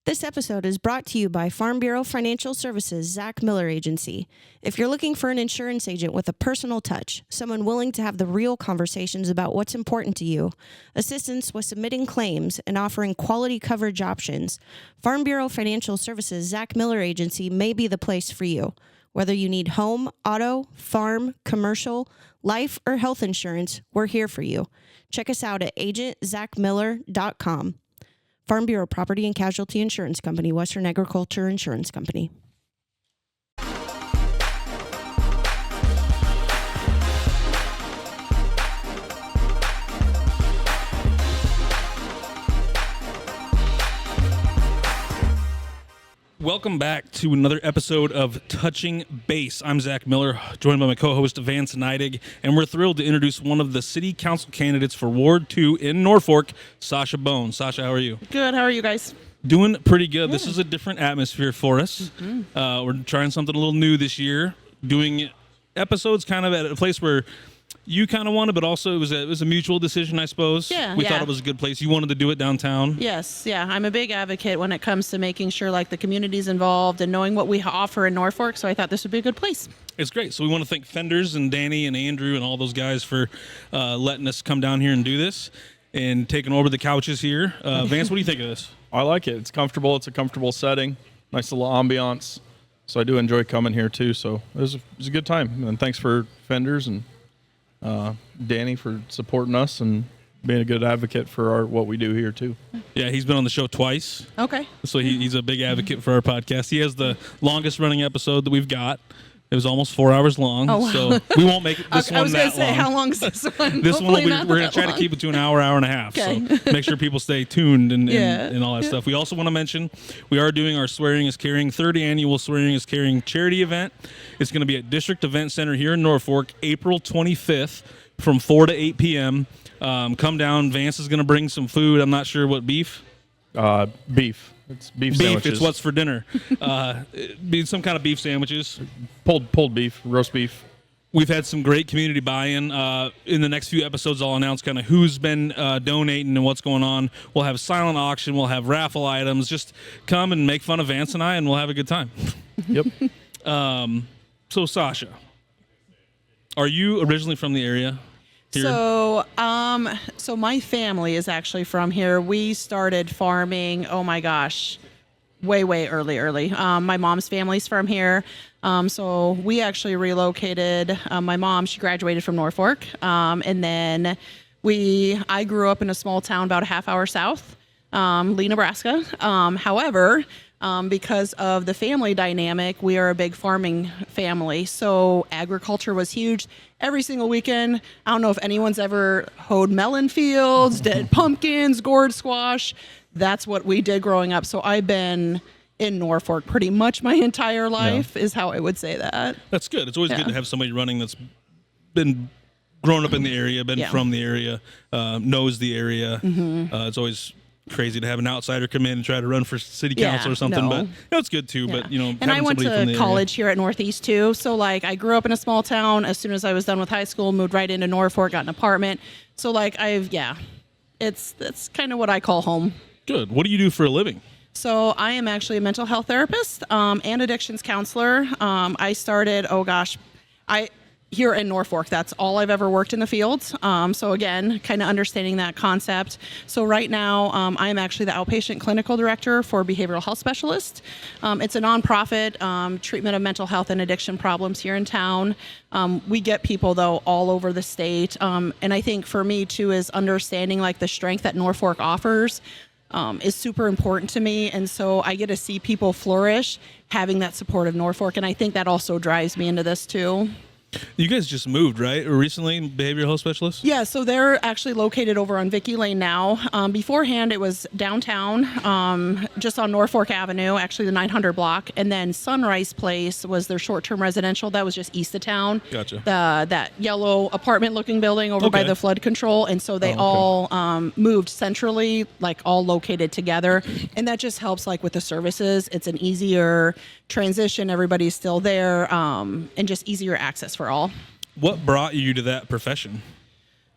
This episode is brought to you by Farm Bureau Financial Services, Zach Miller Agency. If you're looking for an insurance agent with a personal touch, someone willing to have the real conversations about what's important to you, assistance with submitting claims, and offering quality coverage options, Farm Bureau Financial Services, Zach Miller Agency may be the place for you. Whether you need home, auto, farm, commercial, life, or health insurance, we're here for you. Check us out at agentzachmiller.com. Farm Bureau Property and Casualty Insurance Company, Western Agriculture Insurance Company. Welcome back to another episode of Touching Base. I'm Zach Miller, joined by my co-host Vance, and we're thrilled to introduce one of the city council candidates for Ward 2 in Norfolk, Soshia Bohn. Soshia, how are you? Good. How are you guys? Doing pretty good. This is a different atmosphere for us. We're trying something a little new this year, doing episodes kind of at a place where you kind of wanted, but also it was a mutual decision, I suppose. We thought it was a good place. You wanted to do it downtown. Yes. Yeah. I'm a big advocate when it comes to making sure like the community's involved and knowing what we offer in Norfolk. So I thought this would be a good place. It's great. So we want to thank Fenders and Danny and Andrew and all those guys for letting us come down here and do this and taking over the couches here. Vance, what do you think of this? I like it. It's comfortable. It's a comfortable setting. Nice little ambiance. So I do enjoy coming here too. So it was a good time. And thanks for Fenders and Danny for supporting us and being a good advocate for what we do here too. Yeah, he's been on the show twice. Okay. So he's a big advocate for our podcast. He has the longest running episode that we've got. It was almost 4 hours long. Oh, wow. So we won't make this one that long. I was going to say, how long is this one? This one, we're going to try to keep it to an hour and a half. Okay. So make sure people stay tuned and all that stuff. We also want to mention we are doing our Swearing is Caring, third annual Swearing is Caring charity event. It's going to be at District Event Center here in Norfolk, April 25th from 4 to 8 p.m. Come down. Vance is going to bring some food. I'm not sure what beef. Beef. It's beef sandwiches. It's what's for dinner. It'd be some kind of beef sandwiches. Pulled beef, roast beef. We've had some great community buy-in. In the next few episodes, I'll announce kind of who's been donating and what's going on. We'll have silent auction. We'll have raffle items. Just come and make fun of Vance and I, and we'll have a good time. Yep. So, Soshia, are you originally from the area? Here? So my family is actually from here. We started farming, oh my gosh, way early. My mom's family's from here. So we actually relocated. My mom, she graduated from Norfolk. And then I grew up in a small town about a half hour south, Lee, Nebraska. However, because of the family dynamic, we are a big farming family. So agriculture was huge. Every single weekend, I don't know if anyone's ever hoed melon fields, did pumpkins, gourd squash. That's what we did growing up. So I've been in Norfolk pretty much my entire life is how I would say that. That's good. It's always good to have somebody running that's been grown up in the area, been from the area, knows the area. It's always crazy to have an outsider come in and try to run for city council or something, but it's good too. But and I went to college here at Northeast too, so like I grew up in a small town. As soon as I was done with high school, moved right into Norfolk, got an apartment. So like that's kind of what I call home. Good. What do you do for a living? So I am actually a mental health therapist and addictions counselor. I started here in Norfolk. That's all I've ever worked in the field. So again, kind of understanding that concept. So right now, I'm actually the outpatient clinical director for Behavioral Health Specialist. It's a nonprofit treatment of mental health and addiction problems here in town. We get people though all over the state. And I think for me too is understanding like the strength that Norfolk offers is super important to me. And so I get to see people flourish having that support of Norfolk. And I think that also drives me into this too. You guys just moved, right? Or recently, behavioral health specialists? Yeah, so they're actually located over on Vicky Lane now. Beforehand, it was downtown, just on Norfolk Avenue, actually the 900 block. And then Sunrise Place was their short-term residential. That was just east of town. Gotcha. That yellow apartment-looking building over by the flood control. And so they all moved centrally, like all located together. And that just helps like with the services. It's an easier transition. Everybody's still there, and just easier access for all. What brought you to that profession?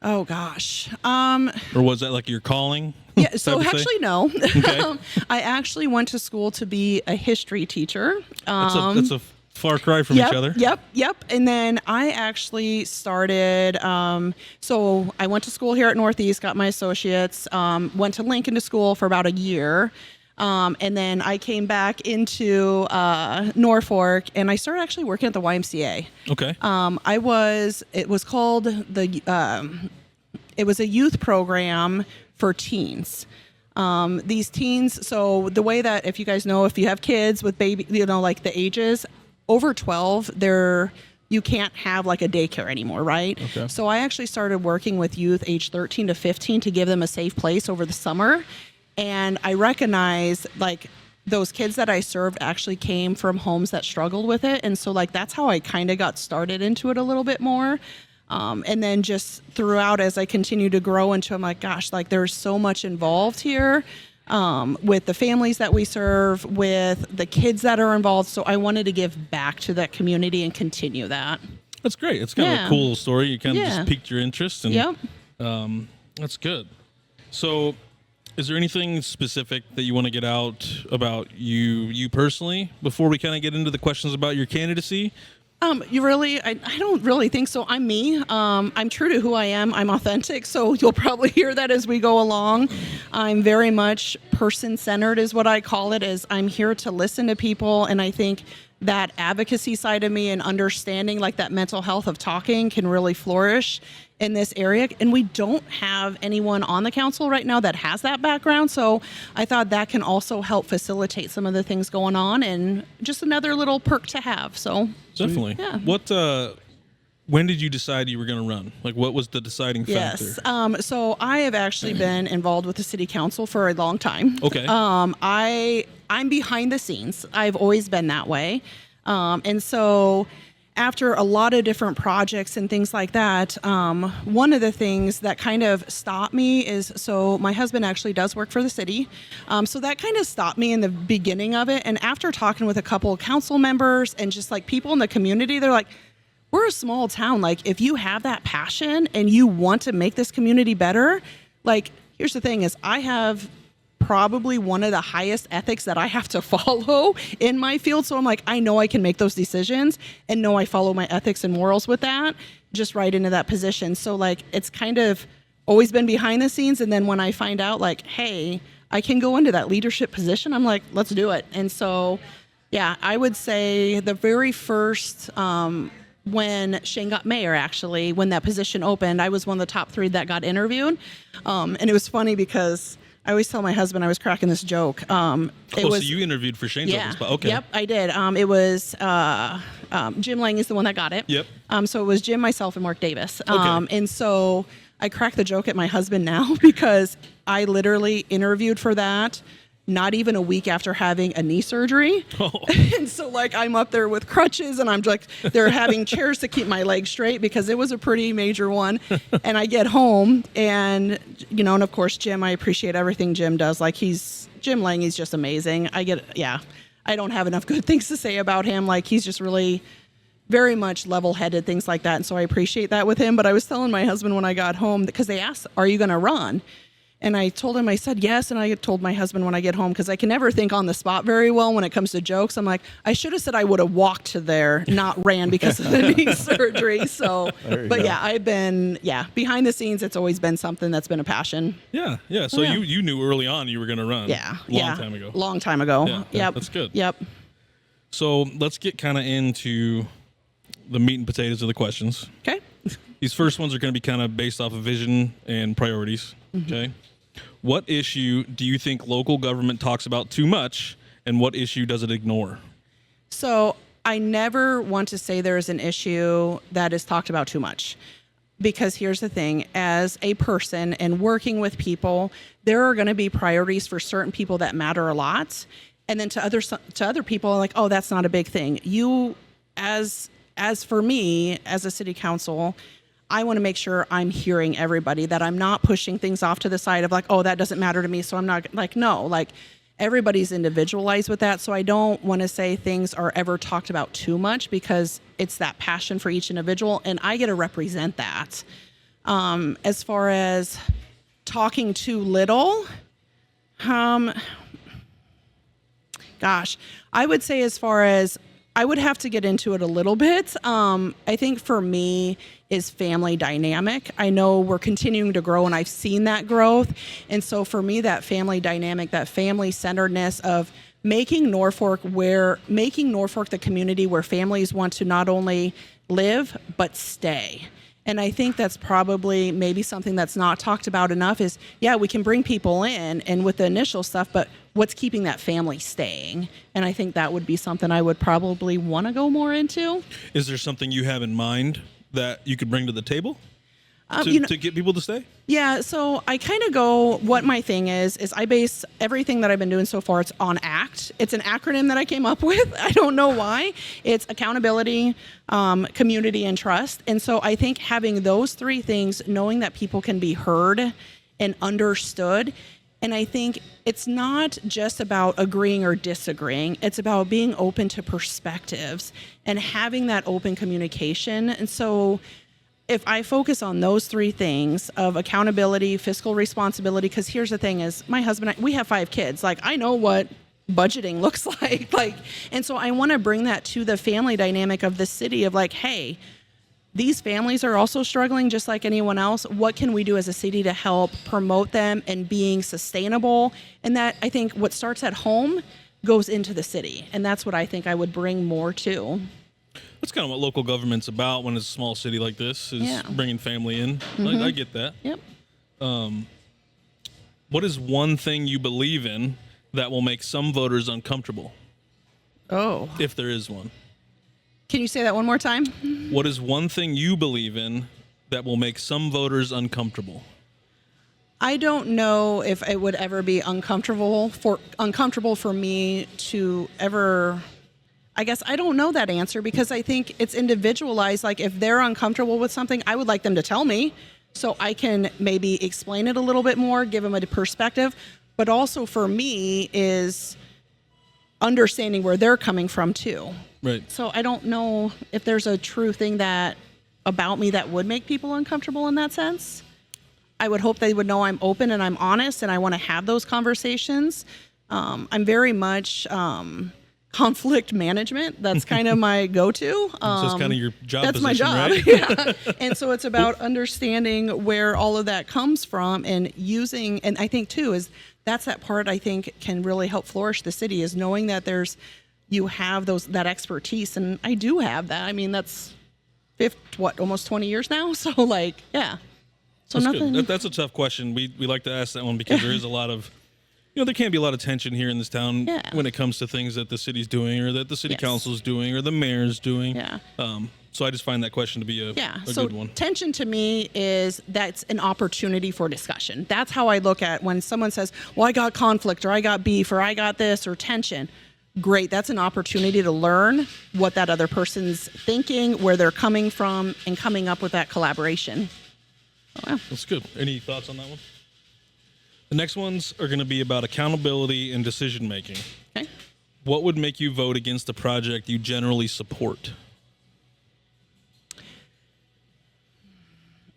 Oh gosh. Or was that like your calling? Yeah, so type of actually, thing? no. Okay. I actually went to school to be a history teacher. That's a far cry from each other. Yep. And then I actually started, so I went to school here at Northeast, got my associates, went to Lincoln to school for about a year. And then I came back into Norfolk, and I started actually working at the YMCA. Okay. It was a youth program for teens. These teens, so the way that, if you guys know, if you have kids with baby, like the ages over 12, you can't have like a daycare anymore, right? Okay. So I actually started working with youth age 13 to 15 to give them a safe place over the summer. And I recognize like those kids that I served actually came from homes that struggled with it. And so like, that's how I kind of got started into it a little bit more. And then just throughout, as I continue to grow into, I'm like, gosh, like there's so much involved here with the families that we serve, with the kids that are involved. So I wanted to give back to that community and continue that. That's great. It's kind of a cool story. You kind of just piqued your interest. And, Yep. That's good. So is there anything specific that you want to get out about you personally before we kind of get into the questions about your candidacy? I don't really think so. I'm me. I'm true to who I am. I'm authentic. So you'll probably hear that as we go along. I'm very much person-centered is what I call it, is I'm here to listen to people. And I think that advocacy side of me and understanding like that mental health of talking can really flourish in this area. And we don't have anyone on the council right now that has that background. So I thought that can also help facilitate some of the things going on, and just another little perk to have. So Definitely. Yeah. When did you decide you were going to run? Like, what was the deciding factor? Yes. So I have actually been involved with the city council for a long time. Okay. I'm behind the scenes. I've always been that way. And so after a lot of different projects and things like that, one of the things that kind of stopped me is, so my husband actually does work for the city. So that kind of stopped me in the beginning of it. And after talking with a couple of council members and just like people in the community, they're like, we're a small town. Like, if you have that passion and you want to make this community better, like, here's the thing is I have probably one of the highest ethics that I have to follow in my field. So I'm like, I know I can make those decisions and know I follow my ethics and morals with that, just right into that position. So like, it's kind of always been behind the scenes. And then when I find out like, hey, I can go into that leadership position, I'm like, let's do it. And so, yeah, I would say the very first, when Shane got mayor, actually, when that position opened, I was one of the top 3 that got interviewed. And it was funny because I always tell my husband, I was cracking this joke. So you interviewed for Shane's open spot. Okay. Yep, I did. It was Jim Lang is the one that got it. Yep. So it was Jim, myself, and Mark Davis. Okay. And so I crack the joke at my husband now because I literally interviewed for that not even a week after having a knee surgery. Oh. And so like I'm up there with crutches and I'm like, they're having chairs to keep my legs straight because it was a pretty major one. And I get home and, and of course, Jim, I appreciate everything Jim does. Like Jim Lang, he's just amazing. I don't have enough good things to say about him. Like he's just really very much level-headed, things like that. And so I appreciate that with him. But I was telling my husband when I got home, because they asked, are you going to run? And I told him, I said yes. And I told my husband when I get home, because I can never think on the spot very well when it comes to jokes. I'm like, I should have said I would have walked to there, not ran because of the knee surgery. So, but yeah, I've been, behind the scenes, it's always been something that's been a passion. Yeah. So you knew early on you were going to run. Yeah. Long time ago. Yeah. Yep. That's good. Yep. So let's get kind of into the meat and potatoes of the questions. Okay. These first ones are going to be kind of based off of vision and priorities. Okay. What issue do you think local government talks about too much, and what issue does it ignore? So I never want to say there is an issue that is talked about too much, because here's the thing, as a person and working with people, there are going to be priorities for certain people that matter a lot. And then to other people, like, oh, that's not a big thing. You, as for me, as a city council, I want to make sure I'm hearing everybody, that I'm not pushing things off to the side of like, oh, that doesn't matter to me. So I'm not like, no, like everybody's individualized with that. So I don't want to say things are ever talked about too much, because it's that passion for each individual and I get to represent that. As far as talking too little, gosh, I would say as far as I would have to get into it a little bit. I think for me is family dynamic. I know we're continuing to grow and I've seen that growth. And so for me, that family dynamic, that family centeredness of making Norfolk the community where families want to not only live, but stay. And I think that's probably maybe something that's not talked about enough is, yeah, we can bring people in and with the initial stuff, but what's keeping that family staying? And I think that would be something I would probably want to go more into. Is there something you have in mind that you could bring to the table to get people to stay? Yeah, so I kind of go, what my thing is I base everything that I've been doing so far, it's on ACT. It's an acronym that I came up with. I don't know why. It's accountability, community, and trust. And so I think having those three things, knowing that people can be heard and understood, and I think it's not just about agreeing or disagreeing. It's about being open to perspectives and having that open communication. And so if I focus on those three things of accountability, fiscal responsibility, because here's the thing is my husband, we have 5 kids. Like I know what budgeting looks like, and so I want to bring that to the family dynamic of the city of like, hey, these families are also struggling just like anyone else. What can we do as a city to help promote them and being sustainable? And that I think what starts at home goes into the city. And that's what I think I would bring more to. That's kind of what local government's about when it's a small city like this, is bringing family in. Mm-hmm. I get that. Yep. What is one thing you believe in that will make some voters uncomfortable? Oh. If there is one. Can you say that one more time? What is one thing you believe in that will make some voters uncomfortable? I don't know if it would ever be uncomfortable for me to ever. I guess I don't know that answer because I think it's individualized. Like if they're uncomfortable with something, I would like them to tell me so I can maybe explain it a little bit more, give them a perspective. But also for me is understanding where they're coming from too. Right. So I don't know if there's a true thing that about me that would make people uncomfortable in that sense. I would hope they would know I'm open and I'm honest and I want to have those conversations. I'm very much conflict management. That's kind of my go-to. So it's kind of your job that's position, my job, right? Yeah. And so it's about understanding where all of that comes from and using, and I think too is that's that part I think can really help flourish the city is knowing that you have that expertise, and I do have that. I mean, that's almost 20 years now. So like, yeah. So that's nothing. Good. That's a tough question. We like to ask that one because there is a lot of, there can be a lot of tension here in this town when it comes to things that the city's doing or that the city council's doing or the mayor's doing. Yeah. So I just find that question to be a good one. Tension to me that's an opportunity for discussion. That's how I look at when someone says, well, I got conflict or I got beef or I got this or tension. Great. That's an opportunity to learn what that other person's thinking, where they're coming from, and coming up with that collaboration. Oh, wow. That's good. Any thoughts on that one? The next ones are going to be about accountability and decision making. Okay. What would make you vote against a project you generally support?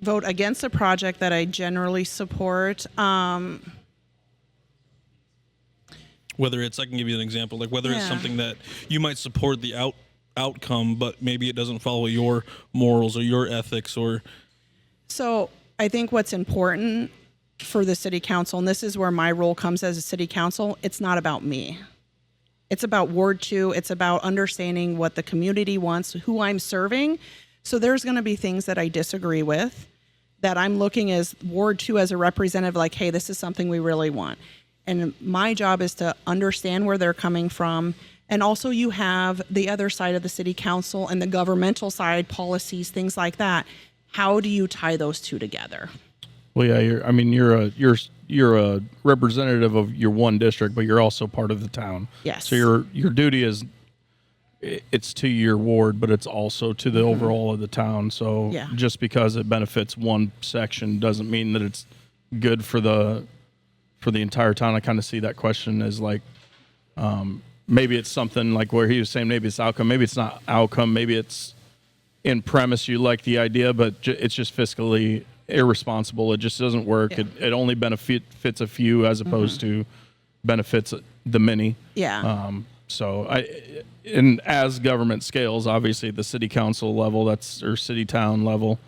Vote against a project that I generally support. Whether it's, I can give you an example, like whether it's something that you might support the outcome, but maybe it doesn't follow your morals or your ethics or. So I think what's important for the city council, and this is where my role comes as a city council, it's not about me. It's about Ward 2. It's about understanding what the community wants, who I'm serving. So there's going to be things that I disagree with that I'm looking as Ward 2 as a representative, like, hey, this is something we really want. And my job is to understand where they're coming from. And also you have the other side of the city council and the governmental side, policies, things like that. How do you tie those two together? Well, yeah, you're a representative of your one district, but you're also part of the town. Yes. So your duty is it's to your ward, but it's also to the overall of the town. So just because it benefits one section doesn't mean that it's good for the entire town. I kind of see that question as like maybe it's something like where he was saying maybe it's outcome, maybe it's not outcome, maybe it's in premise you like the idea, but it's just fiscally irresponsible. It just doesn't work. Yeah. It only benefits a few as opposed to benefits the many. Yeah. And as government scales, obviously the city council level, or city town level,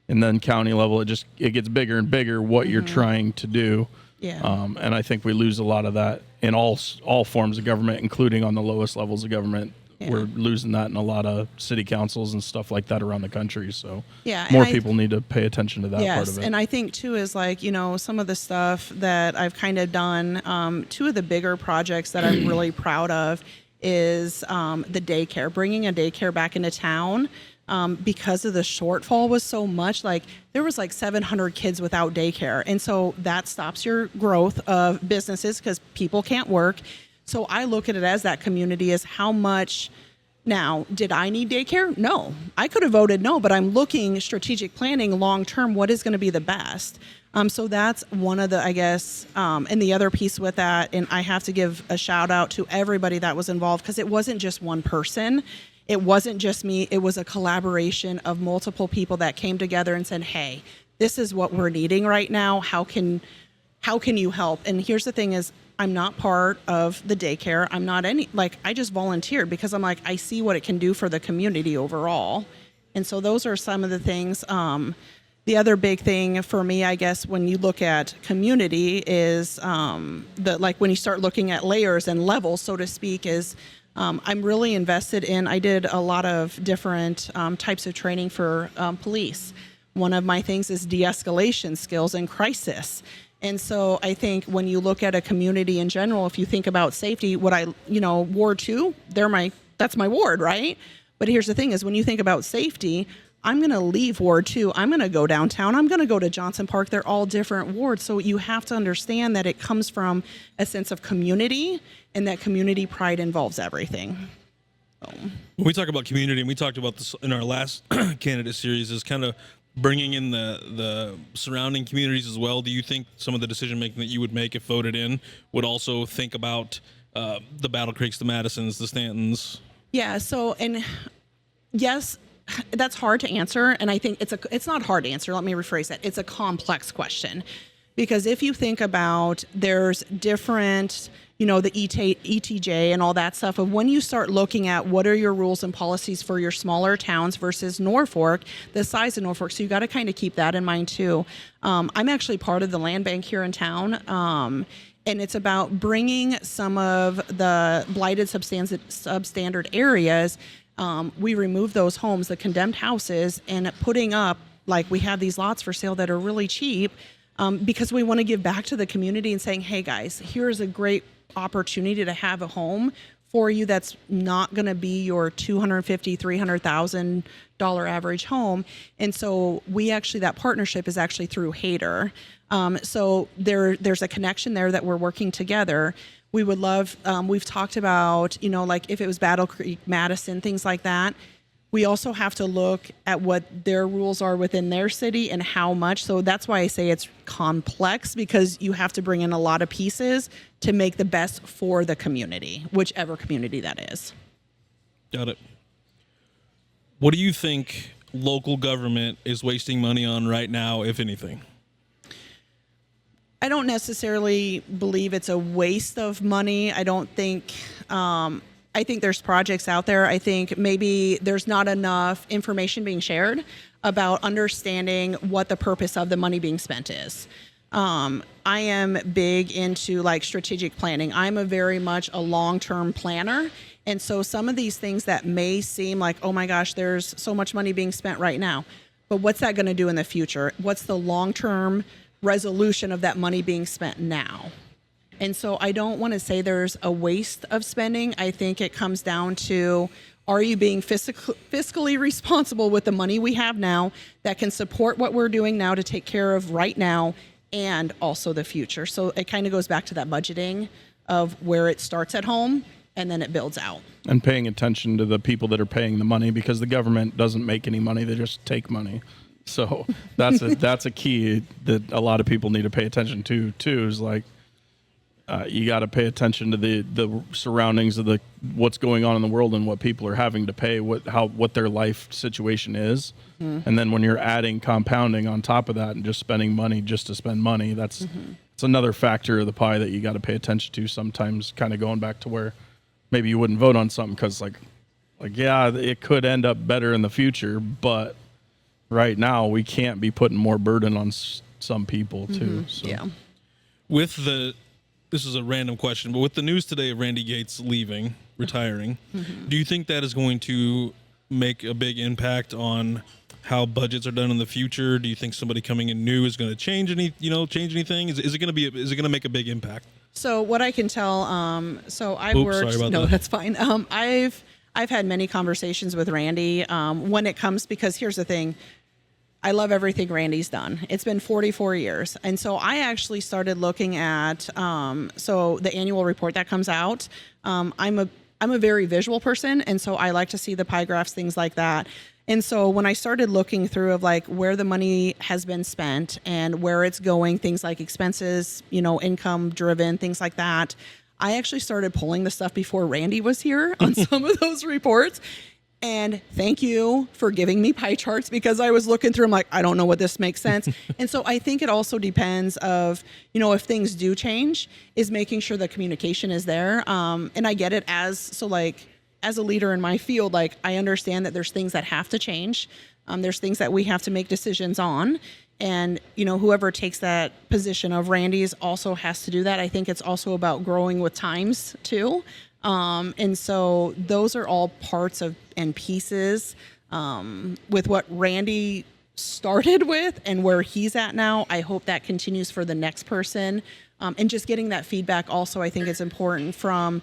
and then county level, it gets bigger and bigger what you're trying to do. Yeah. And I think we lose a lot of that in all forms of government, including on the lowest levels of government. Yeah. We're losing that in a lot of city councils and stuff like that around the country. So Yeah, more people need to pay attention to that part Yes, of it. and I think too is like, some of the stuff that I've kind of done, two of the bigger projects that I'm really proud of is the daycare, bringing a daycare back into town. Because of the shortfall was so much, like there was like 700 kids without daycare. And so that stops your growth of businesses because people can't work. So I look at it as that community is how much. Now, did I need daycare? No. I could have voted no, but I'm looking strategic planning long term, what is going to be the best? So that's one of the, I guess, and the other piece with that, and I have to give a shout out to everybody that was involved because it wasn't just one person. It wasn't just me. It was a collaboration of multiple people that came together and said, hey, this is what we're needing right now. How can you help? And here's the thing is, I'm not part of the daycare. I'm not I just volunteered because I'm like, I see what it can do for the community overall. And so those are some of the things. The other big thing for me, I guess, when you look at community is when you start looking at layers and levels, so to speak, is I'm really invested in, I did a lot of different types of training for police. One of my things is de-escalation skills in crisis. And so I think when you look at a community in general, if you think about safety, Ward 2, that's my ward, right? But here's the thing is when you think about safety, I'm going to leave Ward 2. I'm going to go downtown. I'm going to go to Johnson Park. They're all different wards. So you have to understand that it comes from a sense of community, and that community pride involves everything. So. When we talk about community, and we talked about this in our last candidate series, is kind of bringing in the surrounding communities as well. Do you think some of the decision making that you would make if voted in would also think about the Battle Creeks, the Madisons, the Stantons? Yeah. So, and yes, that's hard to answer. And I think it's not hard to answer. Let me rephrase that. It's a complex question because if you think about there's different, the ETJ and all that stuff of when you start looking at what are your rules and policies for your smaller towns versus Norfolk, the size of Norfolk. So you got to kind of keep that in mind too. I'm actually part of the land bank here in town. And it's about bringing some of the blighted substandard areas. We remove those homes, the condemned houses, and putting up, we have these lots for sale that are really cheap because we want to give back to the community and saying, hey guys, here's a great opportunity to have a home for you that's not going to be your $250,000, $300,000 average home. And so that partnership is actually through Hader. So there's a connection there that we're working together. We would love, we've talked about, if it was Battle Creek, Madison, things like that. We also have to look at what their rules are within their city and how much. So that's why I say it's complex because you have to bring in a lot of pieces to make the best for the community, whichever community that is. Got it. What do you think local government is wasting money on right now, if anything? I don't necessarily believe it's a waste of money. I don't think, I think there's projects out there. I think maybe there's not enough information being shared about understanding what the purpose of the money being spent is. I am big into strategic planning. I'm very much a long-term planner. And so some of these things that may seem like, oh my gosh, there's so much money being spent right now. But what's that going to do in the future? What's the long-term resolution of that money being spent now? And so I don't want to say there's a waste of spending. I think it comes down to, are you being fiscally responsible with the money we have now that can support what we're doing now to take care of right now and also the future? So it kind of goes back to that budgeting of where it starts at home and then it builds out. And paying attention to the people that are paying the money, because the government doesn't make any money, they just take money. So that's a key that a lot of people need to pay attention to too, is you got to pay attention to the surroundings of what's going on in the world and what people are having to pay, what their life situation is. And then when you're adding compounding on top of that and just spending money just to spend money, it's another factor of the pie that you got to pay attention to sometimes, kind of going back to where maybe you wouldn't vote on something because yeah, it could end up better in the future, but right now we can't be putting more burden on some people too. So. Yeah. This is a random question, but with the news today of Randy Gates retiring, do you think that is going to make a big impact on how budgets are done in the future? Do you think somebody coming in new is going to change anything? Is it going to make a big impact? So what I can tell, so I've worked. Sorry about no, that. That's fine. I've had many conversations with Randy when it comes, because here's the thing. I love everything Randy's done. It's been 44 years. And so I actually started looking at, so the annual report that comes out, I'm a very visual person. And so I like to see the pie graphs, things like that. And so when I started looking through of like where the money has been spent and where it's going, things like expenses, income driven, things like that, I actually started pulling the stuff before Randy was here on some of those reports. And thank you for giving me pie charts, because I was looking through them like, I don't know what this makes sense. And so I think it also depends of, if things do change, is making sure the communication is there. And I get it as a leader in my field, I understand that there's things that have to change. There's things that we have to make decisions on. And, whoever takes that position of Randy's also has to do that. I think it's also about growing with times too. And so those are all parts of and pieces with what Randy started with and where he's at now. I hope that continues for the next person. And just getting that feedback also, I think it's important from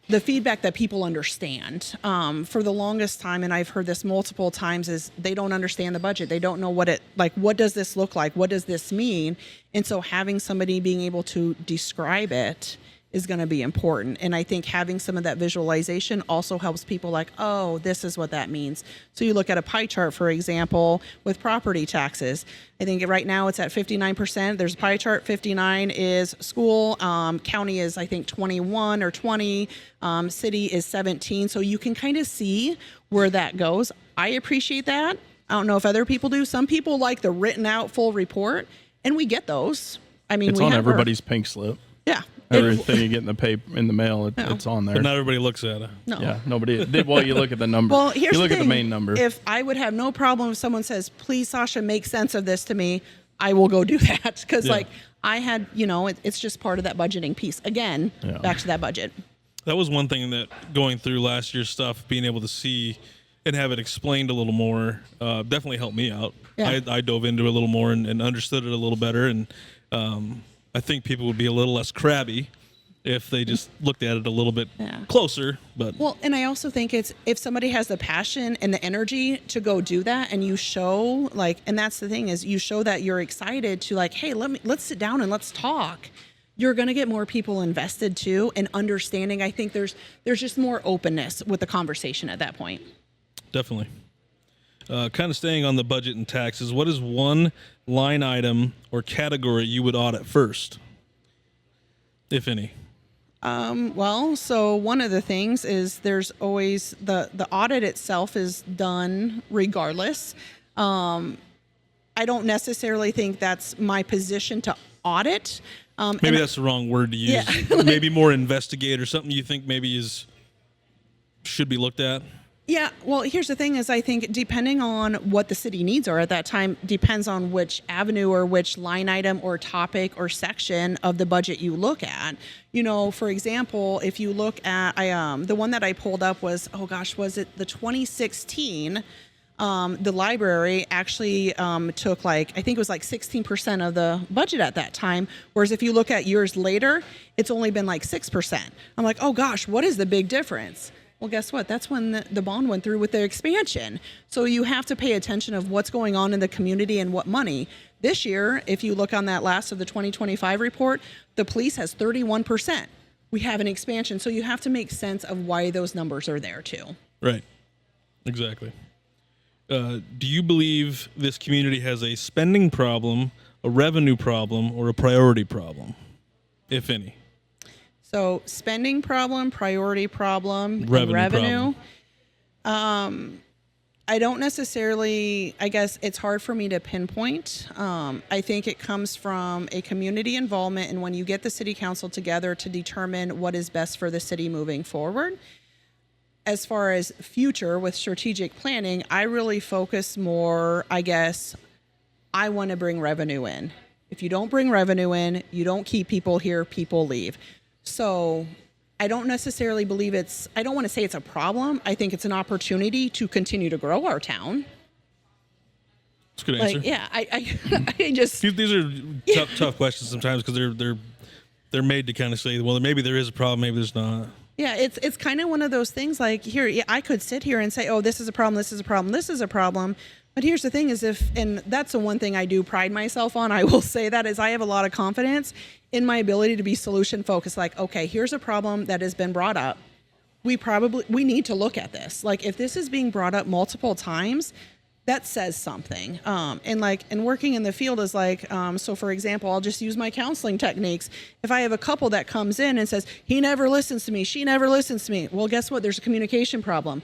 the feedback that people understand. For the longest time, and I've heard this multiple times, is they don't understand the budget. They don't know what does this look like? What does this mean? And so having somebody being able to describe it is going to be important. And I think having some of that visualization also helps people oh, this is what that means. So you look at a pie chart, for example, with property taxes. I think right now it's at 59%. There's a pie chart. 59 is school. County is, I think, 21 or 20. City is 17. So you can kind of see where that goes. I appreciate that. I don't know if other people do. Some people like the written out full report, and we get those. I mean, it's on everybody's pink slip. Yeah. Everything you get in the mail, it's on there. But not everybody looks at it. No. Yeah, nobody. Well, you look at the number. Well, here's you look the at thing. the main number. If I would have no problem if someone says, "Please, Sasha, make sense of this to me," I will go do that, because I had, it's just part of that budgeting piece. Again, back to that budget. That was one thing that going through last year's stuff, being able to see and have it explained a little more, definitely helped me out. Yeah. I dove into it a little more and understood it a little better, and I think people would be a little less crabby if they just looked at it a little bit closer. But and I also think it's, if somebody has the passion and the energy to go do that, and you show and that's the thing, is you show that you're excited to hey, let's sit down and let's talk. You're going to get more people invested too, and understanding. I think there's just more openness with the conversation at that point. Definitely. Kind of staying on the budget and taxes, what is one line item or category you would audit first, if any? So one of the things is there's always the audit itself is done regardless. I don't necessarily think that's my position to audit. Maybe that's the wrong word to use. Yeah. Maybe more investigate, or something you think maybe should be looked at. Yeah, well, here's the thing is, I think depending on what the city needs are at that time, depends on which avenue or which line item or topic or section of the budget you look at. For example, if you look at, the one that I pulled up was, was it the 2016? The library actually took I think it was 16% of the budget at that time. Whereas if you look at years later, it's only been 6%. I'm like, oh gosh, what is the big difference? Well, guess what? That's when the bond went through with the expansion. So you have to pay attention of what's going on in the community and what money. This year, if you look on that last of the 2025 report, the police has 31%. We have an expansion. So you have to make sense of why those numbers are there too. Right. Exactly. Do you believe this community has a spending problem, a revenue problem, or a priority problem? if any? So spending problem, priority problem, Revenue and revenue. problem. I don't necessarily, I guess it's hard for me to pinpoint. I think it comes from a community involvement and when you get the city council together to determine what is best for the city moving forward. As far as future with strategic planning, I really focus more, I guess, I want to bring revenue in. If you don't bring revenue in, you don't keep people here, people leave. So I don't necessarily believe I don't want to say it's a problem. I think it's an opportunity to continue to grow our town. That's a good answer. Like, yeah, I just. These are tough questions sometimes because they're made to kind of say, well, maybe there is a problem, maybe there's not. Yeah, it's kind of one of those things like here, yeah, I could sit here and say, oh, this is a problem, this is a problem, this is a problem. But here's the thing is and that's the one thing I do pride myself on, I will say that, is I have a lot of confidence in my ability to be solution focused. Like, okay, here's a problem that has been brought up. We need to look at this. Like if this is being brought up multiple times, that says something. And working in the field is like, so for example, I'll just use my counseling techniques. If I have a couple that comes in and says, he never listens to me, she never listens to me. Well, guess what? There's a communication problem.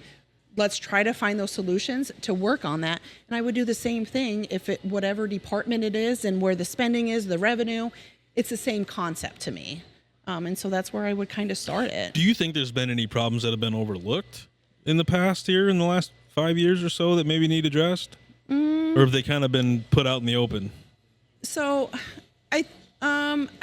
Let's try to find those solutions to work on that. And I would do the same thing if whatever department it is and where the spending is, the revenue, it's the same concept to me. And so that's where I would kind of start it. Do you think there's been any problems that have been overlooked in the past here in the last 5 years or so that maybe need addressed? Or have they kind of been put out in the open? So I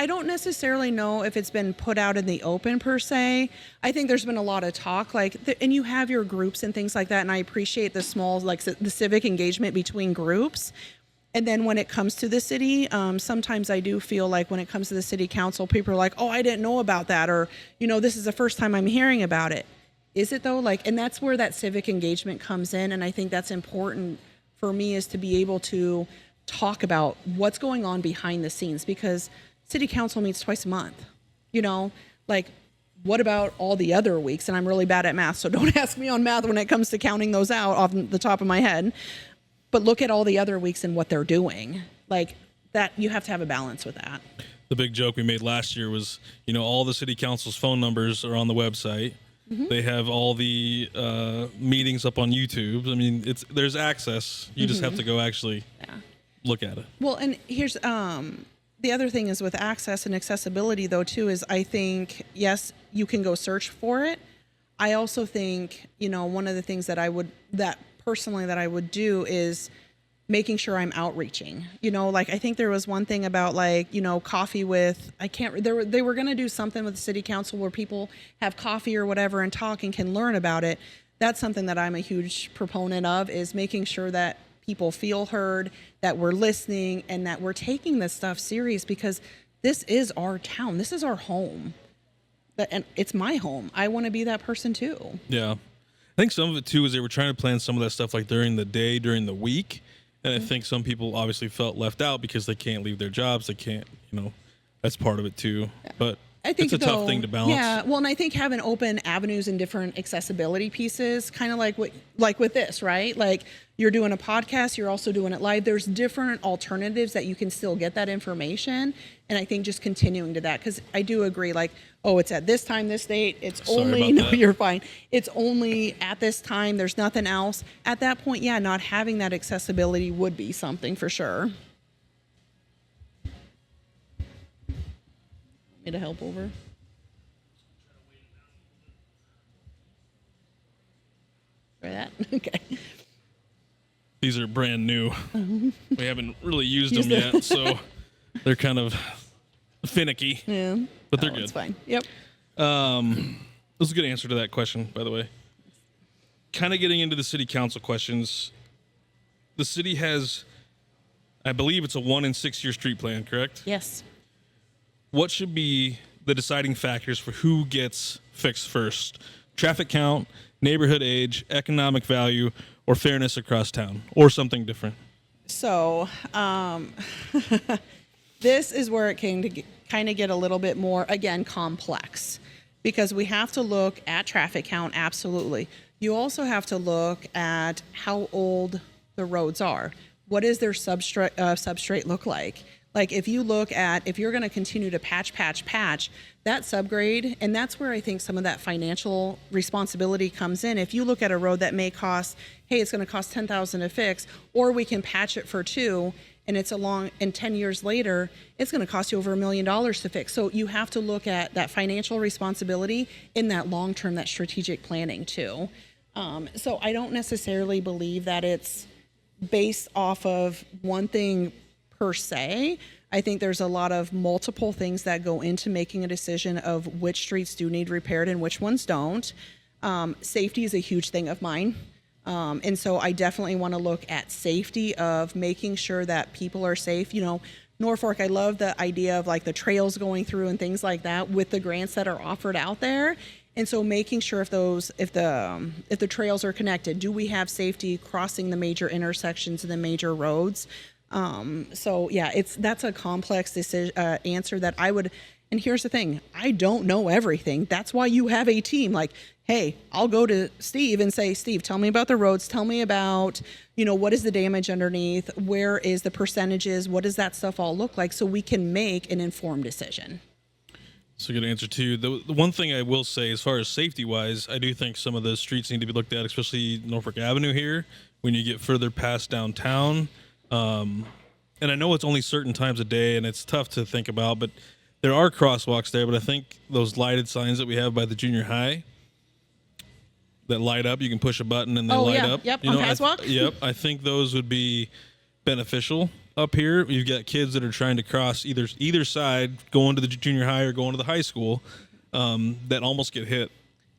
don't necessarily know if it's been put out in the open per se. I think there's been a lot of talk, and you have your groups and things like that, and I appreciate the small, like the civic engagement between groups. And then when it comes to the city, sometimes I do feel like when it comes to the city council, people are like, oh, I didn't know about that, or, this is the first time I'm hearing about it. Is it though? And that's where that civic engagement comes in, and I think that's important for me, is to be able to talk about what's going on behind the scenes, because city council meets twice a month. What about all the other weeks? And I'm really bad at math, so don't ask me on math when it comes to counting those out off the top of my head. But look at all the other weeks and what they're doing. That, you have to have a balance with that. The big joke we made last year was, all the city council's phone numbers are on the website. Mm-hmm. They have all the meetings up on YouTube. I mean, there's access. You just have to go actually look at it. Well, and here's the other thing is with access and accessibility, though, too, is I think, yes, you can go search for it. I also think, one of the things that I would do is making sure I'm outreaching. I think there was one thing about coffee with, they were going to do something with the city council where people have coffee or whatever and talk and can learn about it. That's something that I'm a huge proponent of, is making sure that people feel heard, that we're listening, and that we're taking this stuff serious, because this is our town. This is our home. And it's my home. I want to be that person too. Yeah. I think some of it too is they were trying to plan some of that stuff during the day, during the week. And I think some people obviously felt left out because they can't leave their jobs. They can't, that's part of it too. Yeah. But I think it's a tough thing to balance. Yeah, well, and I think having open avenues and different accessibility pieces, kind of like with this, right? You're doing a podcast, you're also doing it live. There's different alternatives that you can still get that information. And I think just continuing to that, because I do agree, it's at this time, this date, it's only, no, you're fine. It's only at this time, there's nothing else. At that point, yeah, not having that accessibility would be something for sure. Me to help over? Try that? Okay. These are brand new. We haven't really used them yet, so they're kind of finicky. Yeah. But they're good. It's fine. Yep. That was a good answer to that question, by the way. Kind of getting into the city council questions. The city has, I believe it's a 1 in 6 year street plan, correct? Yes. What should be the deciding factors for who gets fixed first? Traffic count, neighborhood age, economic value, or fairness across town, or something different? So, this is where it can kind of get a little bit more, again, complex, because we have to look at traffic count, absolutely. You also have to look at how old the roads are. What does their substrate look like? Like if you look at, if you're going to continue to patch, that subgrade, and that's where I think some of that financial responsibility comes in. If you look at a road that may cost, hey, it's going to cost $10,000 to fix, or we can patch it for $2,000, and it's and 10 years later, it's going to cost you over $1 million to fix. So you have to look at that financial responsibility in that long term, that strategic planning too. So I don't necessarily believe that it's based off of one thing per se. I think there's a lot of multiple things that go into making a decision of which streets do need repaired and which ones don't. Safety is a huge thing of mine. And so I definitely want to look at safety of making sure that people are safe. You know, Norfolk, I love the idea of like the trails going through and things like that with the grants that are offered out there. And so making sure if the trails are connected, do we have safety crossing the major intersections and the major roads? So yeah, that's a complex answer that I would, and here's the thing, I don't know everything. That's why you have a team. Like, hey, I'll go to Steve and say, Steve, tell me about the roads. Tell me about, what is the damage underneath? Where is the percentages? What does that stuff all look like? So we can make an informed decision. That's a good answer too. The one thing I will say, as far as safety wise, I do think some of the streets need to be looked at, especially Norfolk Avenue here, when you get further past downtown. And I know it's only certain times a day and it's tough to think about, but there are crosswalks there. But I think those lighted signs that we have by the junior high that light up, you can push a button and they light up. Yep, on Passwalk. Yep, I think those would be beneficial up here. You've got kids that are trying to cross either side, going to the junior high or going to the high school, that almost get hit.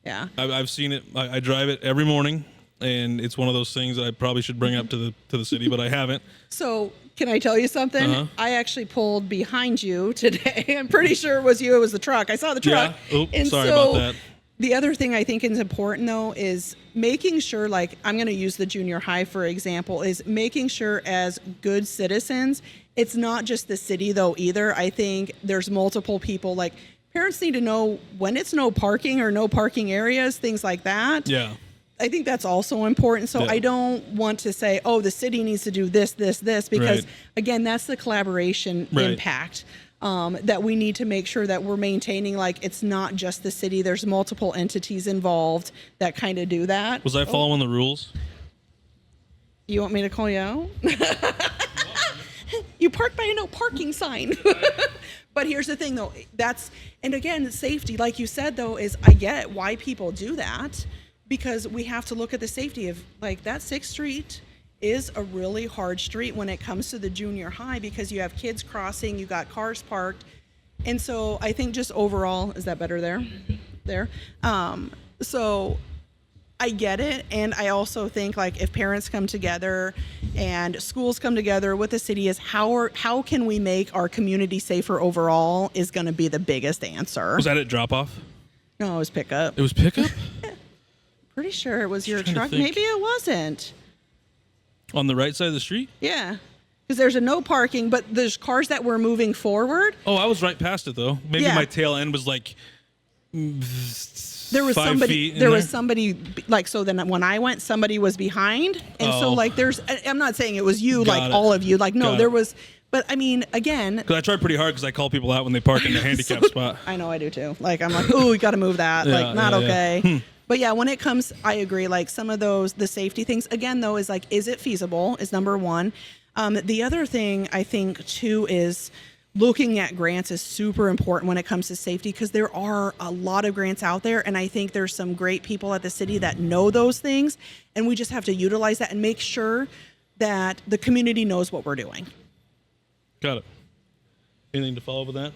Yeah, I've seen it. I drive it every morning, and it's one of those things that I probably should bring up to the city, but I haven't. So can I tell you something? Uh-huh. I actually pulled behind you today. I'm pretty sure it was you. It was the truck. I saw the truck. Yeah. Oops, sorry about that. The other thing I think is important, though, is making sure, like, I'm going to use the junior high, for example, is making sure as good citizens, it's not just the city, though, either. I think there's multiple people, like, parents need to know when it's no parking or no parking areas, things like that. Yeah. I think that's also important. So I don't want to say, oh, the city needs to do this, because, right. Again, that's the collaboration impact. That we need to make sure that we're maintaining, like, it's not just the city. There's multiple entities involved that kind of do that. Was I following the rules? You want me to call you out? You parked by a no parking sign. But here's the thing, though. And again, safety, like you said, though, is I get why people do that, because we have to look at the safety of, like, that 6th Street is a really hard street when it comes to the junior high, because you have kids crossing, you got cars parked. And so I think just overall, is that better there? There. So I get it. And I also think, like, if parents come together and schools come together with the city, is how can we make our community safer overall is going to be the biggest answer. Was that at drop off? No, it was pickup. It was pickup? Pretty sure it was your truck. Maybe it wasn't. On the right side of the street? Yeah. Because there's a no parking, but there's cars that were moving forward. Oh, I was right past it, though. Maybe my tail end was like there was 5 somebody. feet There was somebody, like, so then when I went, somebody was behind. And so, like, I'm not saying it was you, all of you. Like, no, there was. But I mean, again. Because I tried pretty hard, because I call people out when they park in the handicap spot. I know I do too. Like, I'm like, ooh, we got to move that. Okay. But yeah, when it comes, I agree, like, some of the safety things, again, though, is like, is it feasible is number one. The other thing I think too is looking at grants is super important when it comes to safety, because there are a lot of grants out there. And I think there's some great people at the city that know those things. And we just have to utilize that and make sure that the community knows what we're doing. Got it. Anything to follow up with that?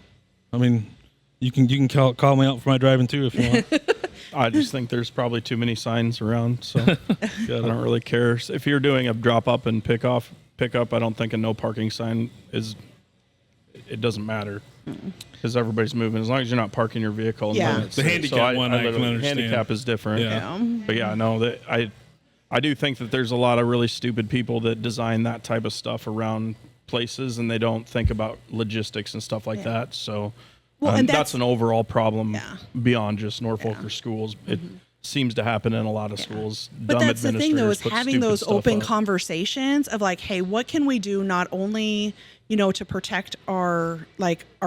I mean, you can call me out for my driving too if you want. I just think there's probably too many signs around, so I don't really care. If you're doing a drop up and pick up, I don't think a no parking sign it doesn't matter, because everybody's moving as long as you're not parking your vehicle. Yeah. The handicap one I can understand. Handicap is different. Yeah. But yeah, no, I do think that there's a lot of really stupid people that design that type of stuff around places, and they don't think about logistics and stuff like that. So. Well, and that's an overall problem Yeah. beyond just Norfolk or schools. seems to happen in a lot of schools. But Dumb that's the thing, though, is administrators put having stupid those stuff open up. conversations of like, hey, what can we do not only, to protect our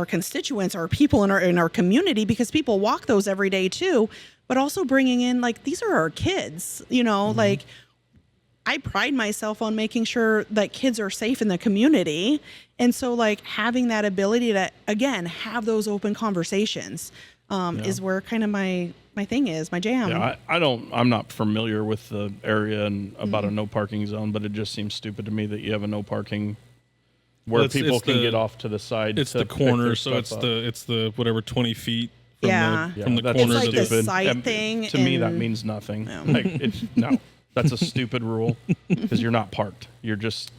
constituents, our people in our community, because people walk those every day too, but also bringing in like, these are our kids, like I pride myself on making sure that kids are safe in the community. And so like having that ability to, again, have those open conversations is where kind of my thing is, my jam. Yeah, I'm not familiar with the area and about a no parking zone, but it just seems stupid to me that you have a no parking where people can get off to the side. It's to the pick corner, their so stuff it's the whatever 20 feet from from the that's corner It's like to the stupid. side thing. To me, that means nothing. No, that's a stupid rule because you're not parked. You're just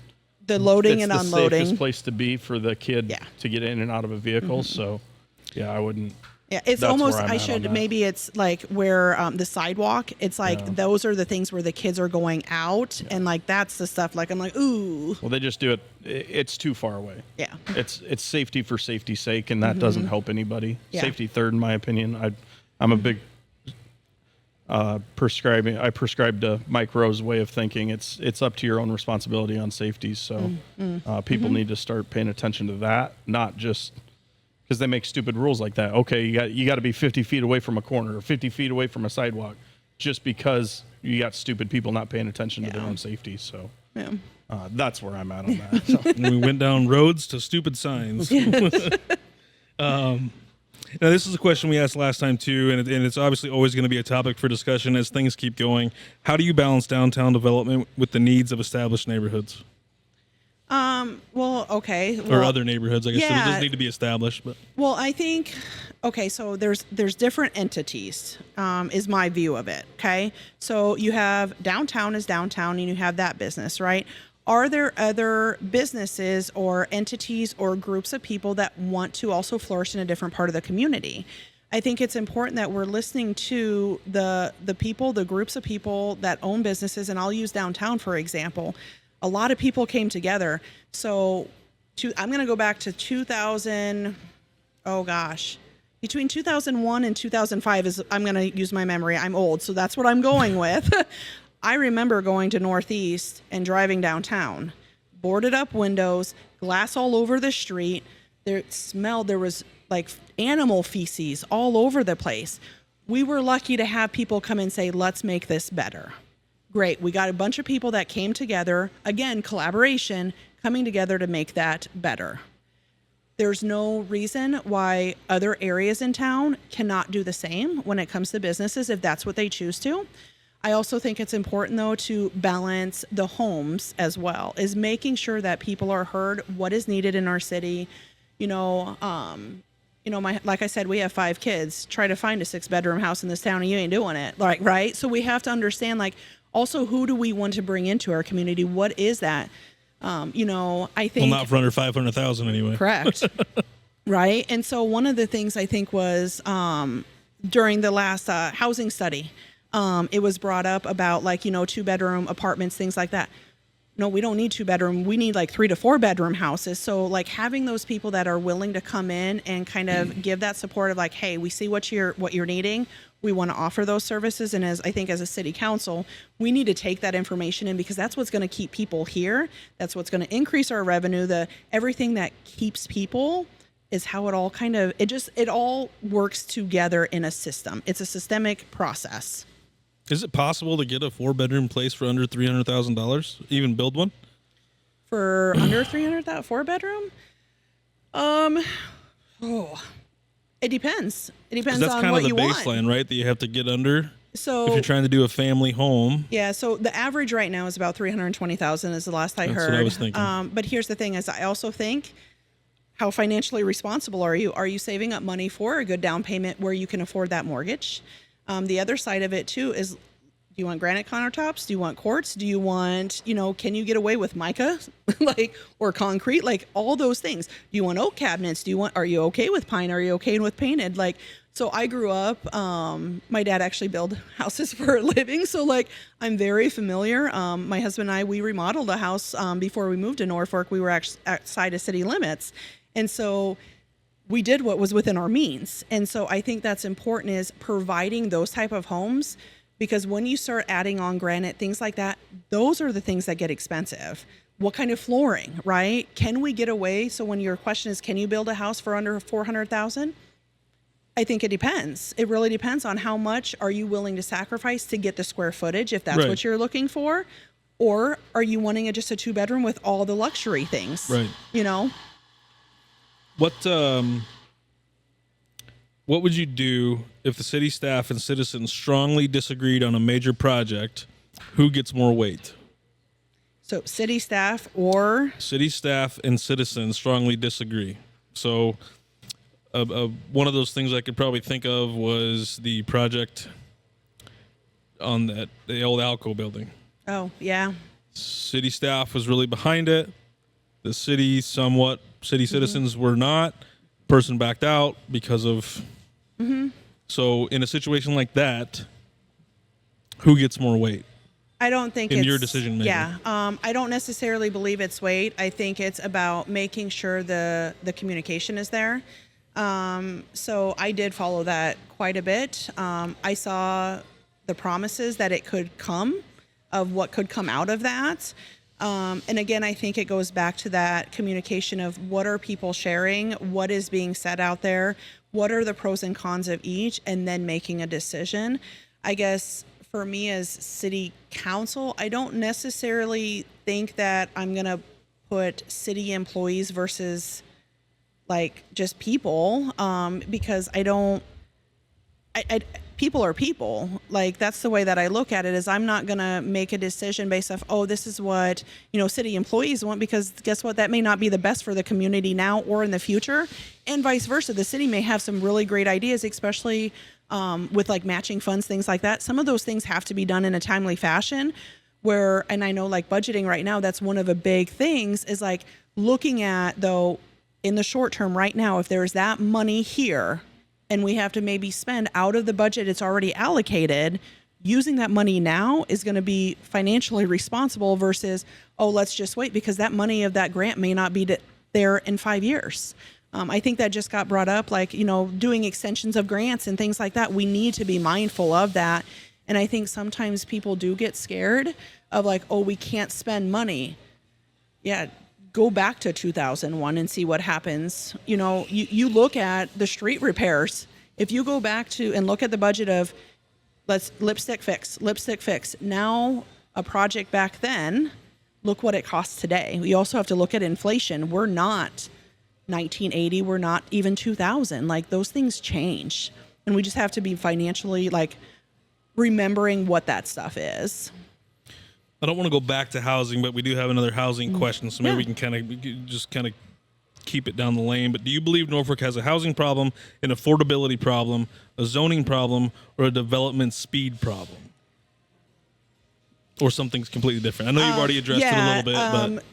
the loading it's and the unloading. safest place to be for the kid to get in and out of a vehicle. So, yeah, I wouldn't. Yeah, it's That's almost, where I'm I at on should, that. maybe it's like where the sidewalk, it's like those are the things where the kids are going out and like that's the stuff like I'm like, ooh. Well, they just do it. It's too far away. Yeah. It's safety for safety's sake, and that doesn't help anybody. Yeah. Safety third, in my opinion. I'm a big prescribing. I prescribe to Mike Rowe's way of thinking. It's up to your own responsibility on safety. So people need to start paying attention to that, not just because they make stupid rules like that. Okay, you got to be 50 feet away from a corner or 50 feet away from a sidewalk, just because you got stupid people not paying attention to their own safety. So that's where I'm at on that. So. And we went down roads to stupid signs. Now, this is a question we asked last time, too, and it's obviously always going to be a topic for discussion as things keep going. How do you balance downtown development with the needs of established neighborhoods? Well, okay. Or other neighborhoods, I guess. yeah. It doesn't need to be established. But Well, I think, okay, so there's different entities, is my view of it, okay? So you have downtown is downtown, and you have that business, right? Are there other businesses or entities or groups of people that want to also flourish in a different part of the community? I think it's important that we're listening to the people, the groups of people that own businesses, and I'll use downtown, for example. A lot of people came together. So I'm going to go back to 2000, between 2001 and 2005 I'm going to use my memory. I'm old, so that's what I'm going with. I remember going to Northeast and driving downtown, boarded up windows, glass all over the street. There was like animal feces all over the place. We were lucky to have people come and say, let's make this better. Great. We got a bunch of people that came together, again, collaboration, coming together to make that better. There's no reason why other areas in town cannot do the same when it comes to businesses if that's what they choose to. I also think it's important, though, to balance the homes as well, is making sure that people are heard what is needed in our city. Like I said, we have 5 kids. Try to find a 6-bedroom house in this town and you ain't doing it. Like, right? So we have to understand, like, also who do we want to bring into our community? What is that? I think. Well, not for under 500,000 anyway. Correct. Right. And so one of the things I think was during the last housing study, it was brought up about 2-bedroom apartments, things like that. No, we don't need 2-bedroom. We need like 3 to 4-bedroom houses. So like having those people that are willing to come in and kind of give that support of like, hey, we see what you're needing. We want to offer those services. And as a city council, we need to take that information in because that's what's going to keep people here. That's what's going to increase our revenue. Everything that keeps people is how it all it all works together in a system. It's a systemic process. Is it possible to get a 4-bedroom place for under $300,000? Even build one? For under $300,000, 4-bedroom? It depends. It depends on what you want. That's kind of the baseline, right? That you have to get under. So if you're trying to do a family home. Yeah. So the average right now is about $320,000 is the last I heard. That's what I was thinking. But here's the thing: is I also think, how financially responsible are you? Are you saving up money for a good down payment where you can afford that mortgage? The other side of it too is, do you want granite countertops? Do you want quartz? Do you want, can you get away with mica, or concrete, all those things? Do you want oak cabinets? Are you okay with pine? Are you okay with painted? So I grew up, my dad actually built houses for a living. So I'm very familiar. My husband and I, we remodeled a house before we moved to Norfolk. We were actually outside of city limits. And so we did what was within our means. And so I think that's important, is providing those type of homes Because when you start adding on granite, things like that, those are the things that get expensive. What kind of flooring, right? Can we get away? So when your question is, can you build a house for under 400,000? I think it depends. It really depends on how much are you willing to sacrifice to get the square footage, if that's Right. what you're looking for, or are you wanting just a 2-bedroom with all the luxury things? Right. You know? What would you do if the city staff and citizens strongly disagreed on a major project? Who gets more weight? So city staff or City staff and citizens strongly disagree. So one of those things I could probably think of was the project on the old Alco building. oh yeah. City staff was really behind it. The city citizens were not. Person backed out because of. So in a situation like that, who gets more weight? I don't think In it's your decision making. Yeah, I don't necessarily believe it's weight. I think it's about making sure the communication is there. So I did follow that quite a bit. I saw the promises that it could come, of what could come out of that. And again, I think it goes back to that communication of what are people sharing, what is being said out there, what are the pros and cons of each, and then making a decision. I guess for me as city council, I don't necessarily think that I'm going to put city employees versus like just people, because people are people. Like, that's the way that I look at it, is I'm not going to make a decision based off, oh, this is what, city employees want, because guess what? That may not be the best for the community now or in the future, and vice versa. The city may have some really great ideas, especially with like matching funds, things like that. Some of those things have to be done in a timely fashion and I know like budgeting right now, that's one of the big things, is like looking at, though, in the short term right now, if there's that money here and we have to maybe spend out of the budget it's already allocated, using that money now is going to be financially responsible versus, oh, let's just wait because that money of that grant may not be there in 5 years. I think that just got brought up, like, doing extensions of grants and things like that. We need to be mindful of that. And I think sometimes people do get scared of like, oh, we can't spend money. Yeah. Go back to 2001 and see what happens. You look at the street repairs. If you go back to and look at the budget of, let's lipstick fix. Now a project back then, look what it costs today. We also have to look at inflation. We're not 1980. We're not even 2000. Like, those things change. And we just have to be financially, like, remembering what that stuff is. I don't want to go back to housing, but we do have another housing question, so maybe we can kind of keep it down the lane. But do you believe Norfolk has a housing problem, an affordability problem, a zoning problem, or a development speed problem? Or something's completely different? I know you've already addressed it a little bit. But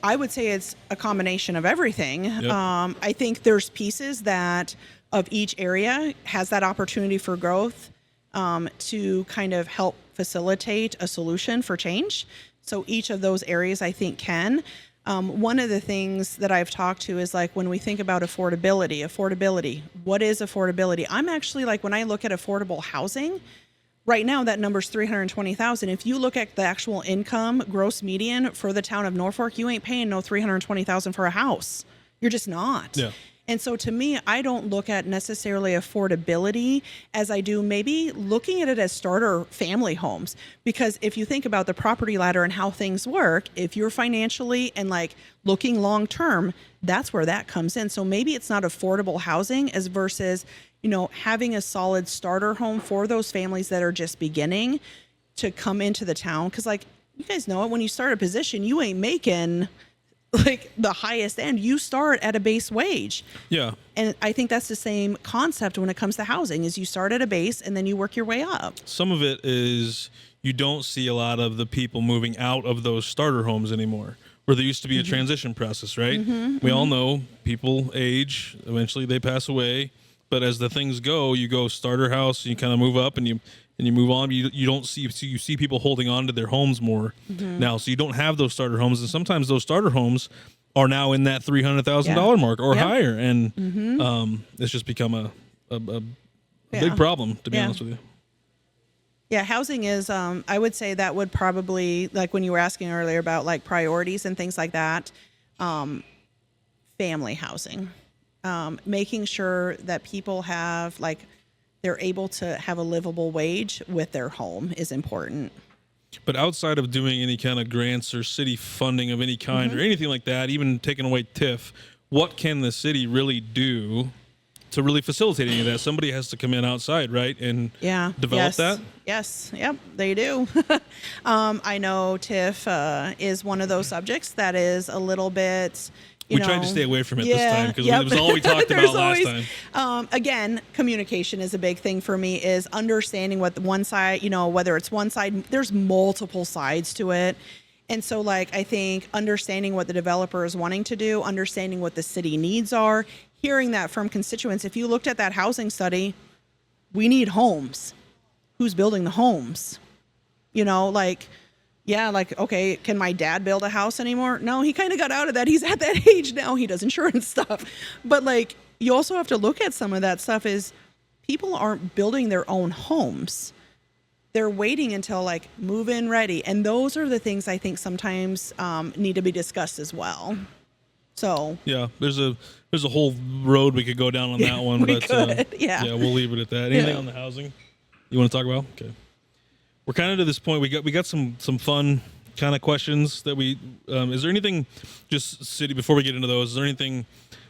I would say it's a combination of everything. Yep. I think there's pieces that of each area has that opportunity for growth, to kind of help facilitate a solution for change. So each of those areas, I think, can. One of the things that I've talked to is like, when we think about affordability, what is affordability? I'm actually like, when I look at affordable housing, right now that number's $320,000. If you look at the actual income gross median for the town of Norfolk, you ain't paying no $320,000 for a house. You're just not. Yeah. And so to me, I don't look at necessarily affordability as I do maybe looking at it as starter family homes. Because if you think about the property ladder and how things work, if you're financially and like looking long term, that's where that comes in. So maybe it's not affordable housing as versus, having a solid starter home for those families that are just beginning to come into the town. Because like, you guys know it, when you start a position, you ain't making like the highest end. You start at a base wage. Yeah. And I think that's the same concept when it comes to housing, is you start at a base and then you work your way up. Some of it is you don't see a lot of the people moving out of those starter homes anymore, where there used to be a transition process, right? We all know people age, eventually they pass away, but as the things go, you go starter house, you kind of move up and you move on. You don't see, so you see people holding on to their homes more now. So you don't have those starter homes, and sometimes those starter homes are now in that $300,000 mark or higher, and it's just become a big problem, to be honest with you. Yeah, housing is, I would say that would probably, like when you were asking earlier about like priorities and things like that, family housing, making sure that people have like, they're able to have a livable wage with their home is important. But outside of doing any kind of grants or city funding of any kind or anything like that, even taking away TIF, what can the city really do to really facilitate any of that? Somebody has to come in outside, right, and develop that? Yes, yep, they do. I know TIF is one of those subjects that is a little bit... We tried to stay away from it this time because it was all we talked about last time. Again, communication is a big thing for me, is understanding what the one side, whether it's one side, there's multiple sides to it. And so, like, I think understanding what the developer is wanting to do, understanding what the city needs are, hearing that from constituents. If you looked at that housing study, we need homes. Who's building the homes? Okay, can my dad build a house anymore? No, he kind of got out of that. He's at that age now. He does insurance stuff. But like, you also have to look at some of that stuff is people aren't building their own homes. They're waiting until like move-in ready. And those are the things I think sometimes need to be discussed as well. So yeah, there's a whole road we could go down on that one. But we'll leave it at that. Anything on the housing you want to talk about? Okay. We're kind of to this point. We got some fun kind of questions that we. Is there anything, just city before we get into those? Is there anything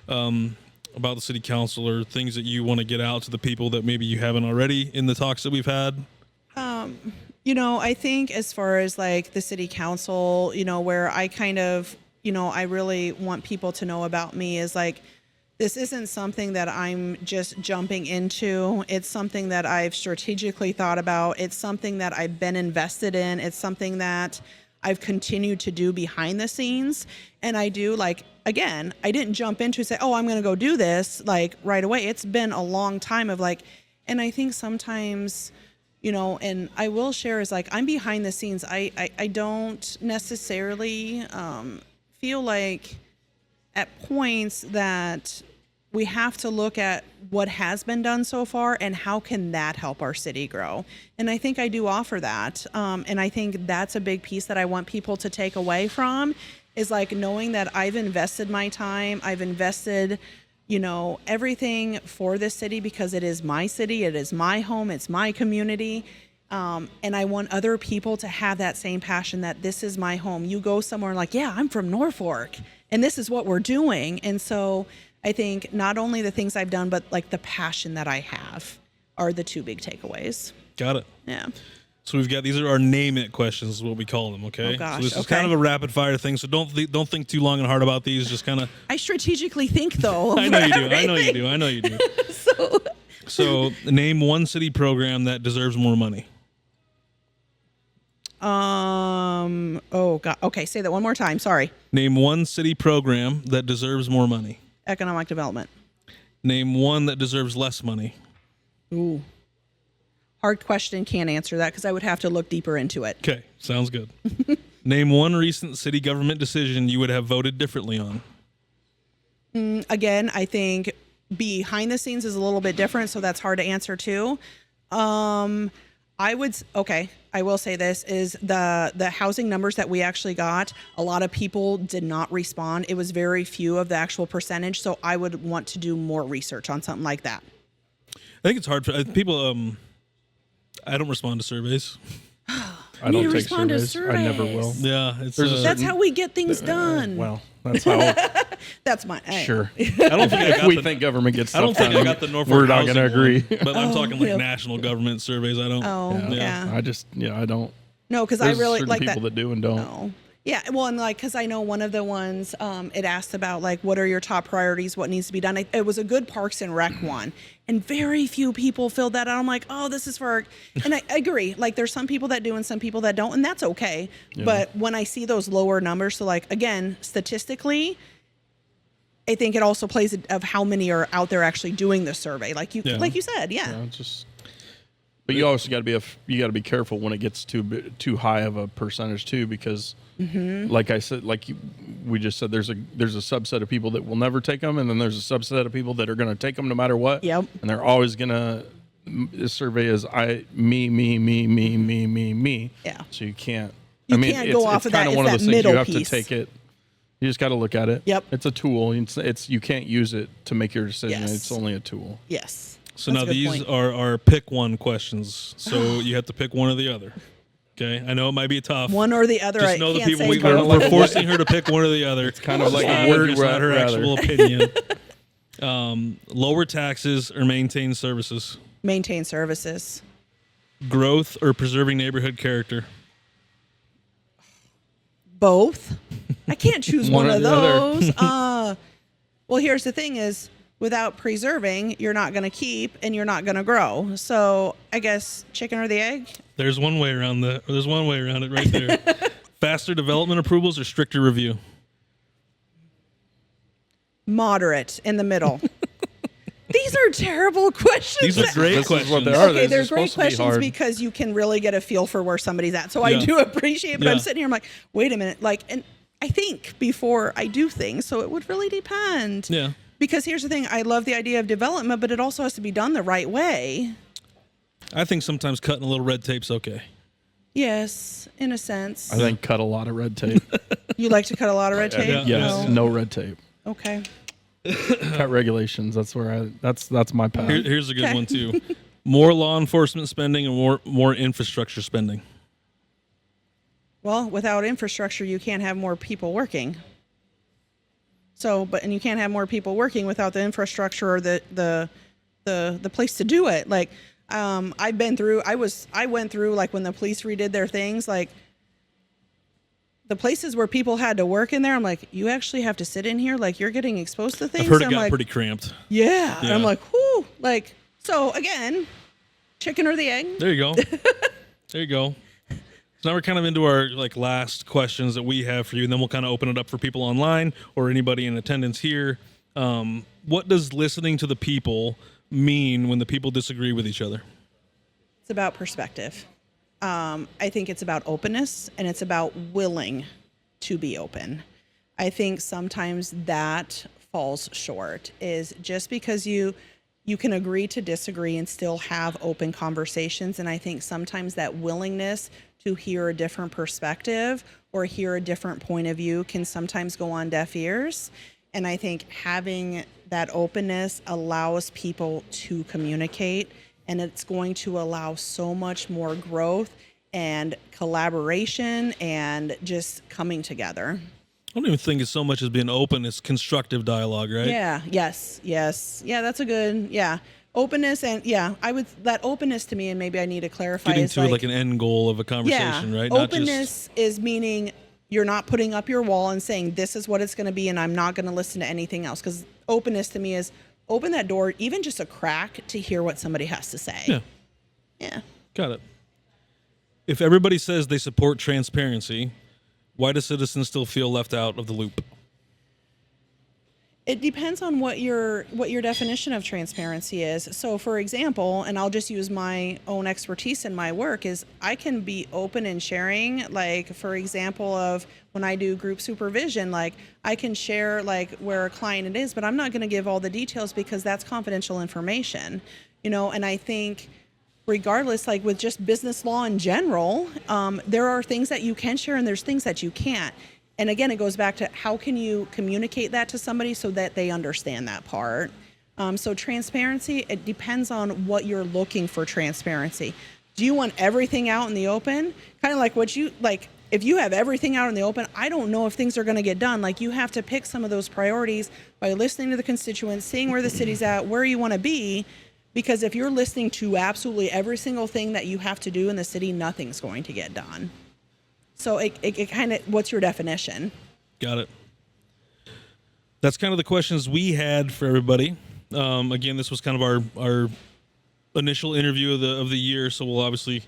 about the city council or things that you want to get out to the people that maybe you haven't already in the talks that we've had? I think as far as like the city council, where I kind of, I really want people to know about me is like, this isn't something that I'm just jumping into. It's something that I've strategically thought about. It's something that I've been invested in. It's something that I've continued to do behind the scenes. And I do, like, again, I didn't jump into say, oh, I'm going to go do this like right away. It's been a long time of like, and I think sometimes, and I will share is like, I'm behind the scenes. I don't necessarily feel like at points that we have to look at what has been done so far and how can that help our city grow. And I think I do offer that. And I think that's a big piece that I want people to take away from is like knowing that I've invested my time, I've invested, everything for this city because it is my city, it is my home, it's my community. And I want other people to have that same passion that this is my home. You go somewhere like, yeah, I'm from Norfolk and this is what we're doing. And so I think not only the things I've done, but like the passion that I have are the two big takeaways. Got it. Yeah. So we've got, these are our name it questions is what we call them. Okay. Oh gosh. So this is kind of a rapid fire thing. So don't think too long and hard about these. Just kind of. I strategically think though. I know you do. So name one city program that deserves more money. Oh God. Okay. Say that one more time. Sorry. Name one city program that deserves more money. Economic development. Name one that deserves less money. Ooh. Hard question. Can't answer that because I would have to look deeper into it. Okay. Sounds good. Name one recent city government decision you would have voted differently on. Again, I think behind the scenes is a little bit different, so that's hard to answer too. I will say this is the housing numbers that we actually got, a lot of people did not respond. It was very few of the actual percentage. So I would want to do more research on something like that. I think it's hard for people. I don't respond to surveys. I don't take surveys. I never will. Yeah. That's how we get things done. Well, that's how. That's my. Sure. I don't think if we think government gets stuff done, I got the Norfolk. We're not going to agree. But I'm talking like national government surveys. I don't. Oh, yeah. I don't. No, because I really like people that do and don't. No. Yeah, well, and like, because I know one of the ones, it asked about like, what are your top priorities? What needs to be done? It was a good Parks and Rec one, and very few people filled that out. I'm like, oh, this is for, and I agree. Like, there's some people that do and some people that don't, and that's okay. Yeah. But when I see those lower numbers, so like, again, statistically, I think it also plays of how many are out there actually doing the survey. Like you said, yeah. But you also got to be careful when it gets too high of a percentage too, because like I said, we just said, there's a subset of people that will never take them, and then there's a subset of people that are going to take them no matter what. Yep. And they're always gonna this survey is me. Yeah. So you can't. You can't go off of that. It's kind of one of those things you have to take it. You just got to look at it. Yep. It's a tool. It's you can't use it to make your decision. Yes. It's only a tool. Yes. So That's now a good these point. are pick one questions. So you have to pick one or the other. Okay, I know it might be tough. One or the other. Just know the can't people say we're both. forcing her to pick one or the other. It's kind of like a word. would It's not her rather. actual opinion. Lower taxes or maintain services. Maintain services. Growth or preserving neighborhood character. Both. I can't choose One one or of the other. those. Well, here's the thing is, without preserving, you're not going to keep and you're not going to grow. So I guess chicken or the egg? There's one way around There's one way around it right there. Faster development approvals or stricter review. Moderate in the middle. These are terrible questions. These are great This questions. is what they are. Okay, They're they're great supposed to be questions hard. because you can really get a feel for where somebody's at. So I Yeah. do appreciate it, but Yeah. I'm sitting here, I'm like, wait a minute. Like, and I think before I do things, so it would really depend. Yeah. Because here's the thing, I love the idea of development, but it also has to be done the right way. I think sometimes cutting a little red tape's okay. Yes, in a sense. I think cut a lot of red tape. You like to cut a lot of red tape? Yeah. Yes, no red tape. Okay. Cut regulations. That's where that's my path. Here's a good Okay. one too. More law enforcement spending and more infrastructure spending. Well, without infrastructure, you can't have more people working. So, and you can't have more people working without the infrastructure or the place to do it. Like, I went through like when the police redid their things, like the places where people had to work in there. I'm like, you actually have to sit in here, like you're getting exposed to things. I've heard it I'm got like, pretty cramped. yeah. And I'm Yeah. like, whoo, like, so again, chicken or the egg? There you go. There you go. So now we're kind of into our like last questions that we have for you, and then we'll kind of open it up for people online or anybody in attendance here. What does listening to the people mean when the people disagree with each other? It's about perspective. I think it's about openness and it's about willing to be open. I think sometimes that falls short is just because you can agree to disagree and still have open conversations. And I think sometimes that willingness to hear a different perspective or hear a different point of view can sometimes go on deaf ears. And I think having that openness allows people to communicate, and it's going to allow so much more growth and collaboration and just coming together. I don't even think it's so much as being open; it's constructive dialogue, right? Yeah. Yes. Yeah. That's a good. Yeah. Openness and that openness to me, and maybe I need to clarify. Getting is to like an end goal of a conversation, right? Not Openness is meaning you're not putting up your wall and saying this is what it's going to be, and I'm not going to listen to anything else. Because openness to me is open that door, even just a crack, to hear what somebody has to say. Yeah. Yeah. Got it. If everybody says they support transparency, why do citizens still feel left out of the loop? It depends on what your definition of transparency is. So, for example, and I'll just use my own expertise in my work, is I can be open in sharing, like, for example, of when I do group supervision, like I can share like where a client it is, but I'm not going to give all the details because that's confidential information, you know. And I think regardless, like with just business law in general, there are things that you can share and there's things that you can't. And again, it goes back to how can you communicate that to somebody so that they understand that part. So transparency, it depends on what you're looking for transparency. Do you want everything out in the open? Kind of like if you have everything out in the open, I don't know if things are going to get done. Like you have to pick some of those priorities by listening to the constituents, seeing where the city's at, where you want to be. Because if you're listening to absolutely every single thing that you have to do in the city, nothing's going to get done. So it kind of, what's your definition? Got it. That's kind of the questions we had for everybody. Again, this was kind of our initial interview of the year, so we'll obviously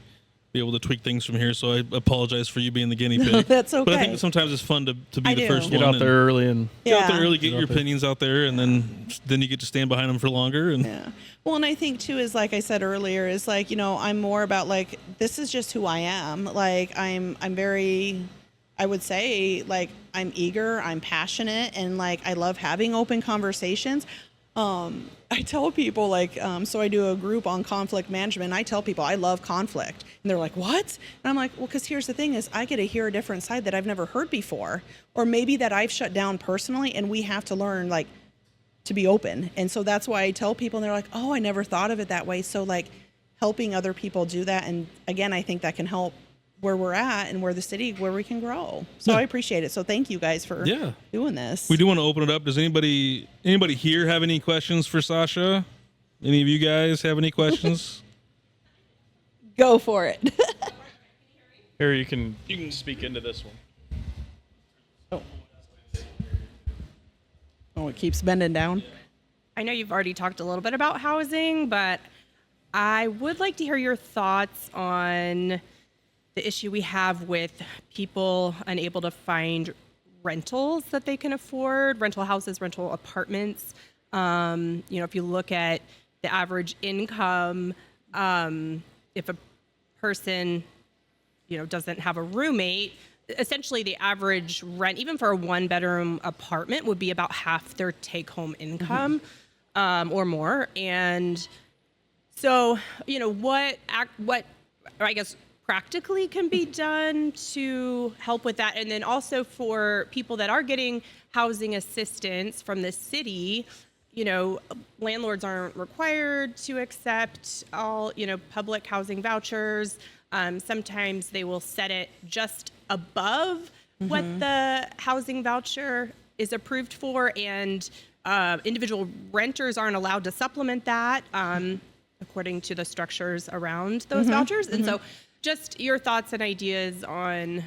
be able to tweak things from here. So I apologize for you being the guinea pig. No, that's okay. But I think sometimes it's fun to be I the do. first Get one. out there early and Get out there Yeah. early, get your opinions out there, and then you get to stand behind them for longer. And Yeah. Well, and I think too is like I said earlier is like, you know, I'm more about like this is just who I am. Like I'm very, I would say like I'm eager, I'm passionate, and like I love having open conversations. I tell people like, so I do a group on conflict management. And I tell people I love conflict, and they're like, "What?" And I'm like, "Well, because here's the thing: is I get to hear a different side that I've never heard before, or maybe that I've shut down personally, and we have to learn like to be open." And so that's why I tell people, and they're like, "Oh, I never thought of it that way." So like, helping other people do that, and again, I think that can help where we're at and where the city, where we can grow. So I appreciate it. So thank you guys for doing this. We do want to open it up. Does anybody here have any questions for Sasha? Any of you guys have any questions? Go for it. Here, you can speak into this one. Oh, it keeps bending down. I know you've already talked a little bit about housing, but I would like to hear your thoughts on the issue we have with people unable to find rentals that they can afford, rental houses, rental apartments. If you look at the average income, if a person, doesn't have a roommate, essentially the average rent, even for a 1-bedroom apartment, would be about half their take-home income, or more. And so, what I guess practically can be done to help with that. And then also for people that are getting housing assistance from the city, landlords aren't required to accept all, public housing vouchers. Sometimes they will set it just above what the housing voucher is approved for, and individual renters aren't allowed to supplement that according to the structures around those vouchers. And so just your thoughts and ideas on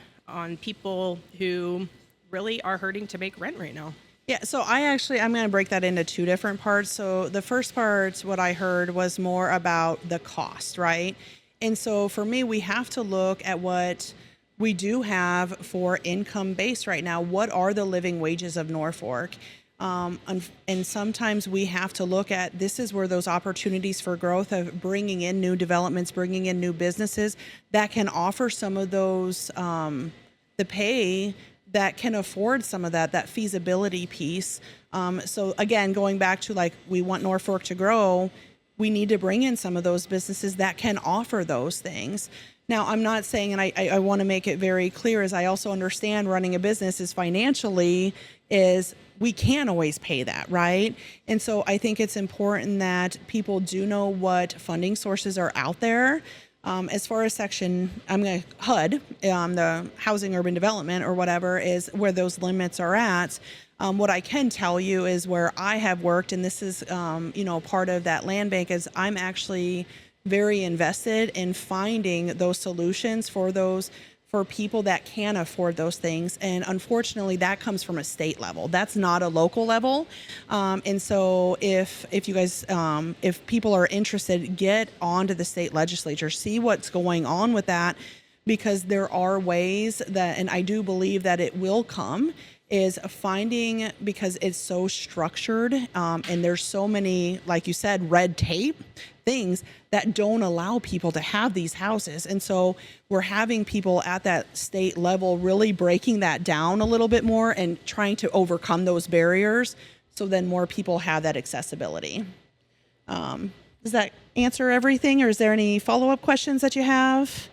people who really are hurting to make rent right now. Yeah, so I'm going to break that into two different parts. So the first part, what I heard was more about the cost, right? And so for me, we have to look at what we do have for income base right now. What are the living wages of Norfolk? And sometimes we have to look at, this is where those opportunities for growth of bringing in new developments, bringing in new businesses that can offer some of those, the pay that can afford some of that feasibility piece. So again, going back to like, we want Norfolk to grow, we need to bring in some of those businesses that can offer those things. Now, I'm not saying, and I want to make it very clear, as I also understand running a business is financially, is we can't always pay that, right? And so I think it's important that people do know what funding sources are out there. As far as HUD, the Housing Urban Development or whatever, is where those limits are at. What I can tell you is where I have worked, and this is, part of that land bank, is I'm actually very invested in finding those solutions for people that can afford those things. And unfortunately, that comes from a state level. That's not a local level. And so if you guys, if people are interested, get onto the state legislature, see what's going on with that, because there are ways that, and I do believe that it will come, is finding, because it's so structured, and there's so many, like you said, red tape things that don't allow people to have these houses. And so we're having people at that state level really breaking that down a little bit more and trying to overcome those barriers, so then more people have that accessibility. Does that answer everything, or is there any follow-up questions that you have?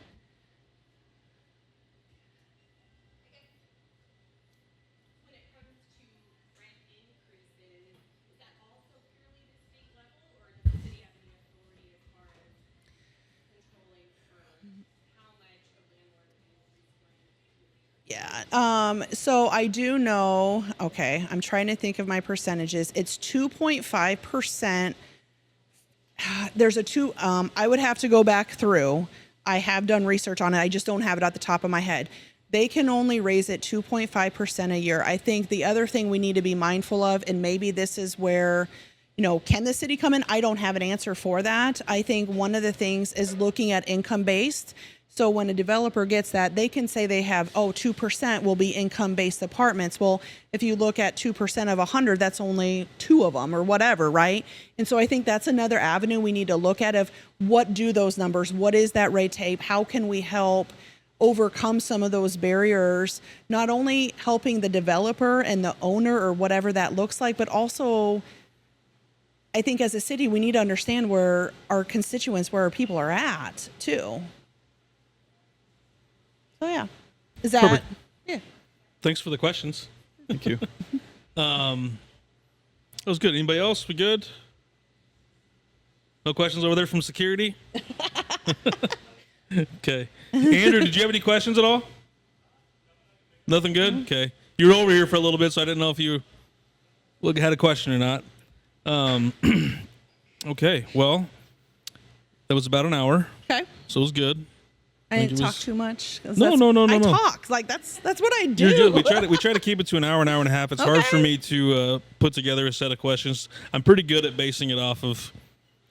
Yeah. So I do know, okay, I'm trying to think of my percentages. It's 2.5%. There's I would have to go back through. I have done research on it. I just don't have it at the top of my head. They can only raise it 2.5% a year. I think the other thing we need to be mindful of, and maybe this is where, can the city come in? I don't have an answer for that. I think one of the things is looking at income-based. So when a developer gets that, they can say they have, 2% will be income-based apartments. Well, if you look at 2% of 100, that's only 2 of them or whatever, right? And so I think that's another avenue we need to look at of what do those numbers, what is that red tape, how can we help overcome some of those barriers, not only helping the developer and the owner or whatever that looks like, but also I think as a city, we need to understand where our constituents, where our people are at too. So yeah, is that, Perfect. yeah. Thanks for the questions. Thank you. That was good. Anybody else? We good? No questions over there from security? Okay. Andrew, did you have any questions at all? Nothing good? Okay. You were over here for a little bit, so I didn't know if you had a question or not. Okay. Well, that was about an hour, Okay. so it was good. I think didn't it talk was- too much. 'Cause No, that's- no. I talk like that's what I do. You're good. We try to keep it to an hour and a half. It's hard for Okay. me to put together a set of questions. I'm pretty good at basing it off of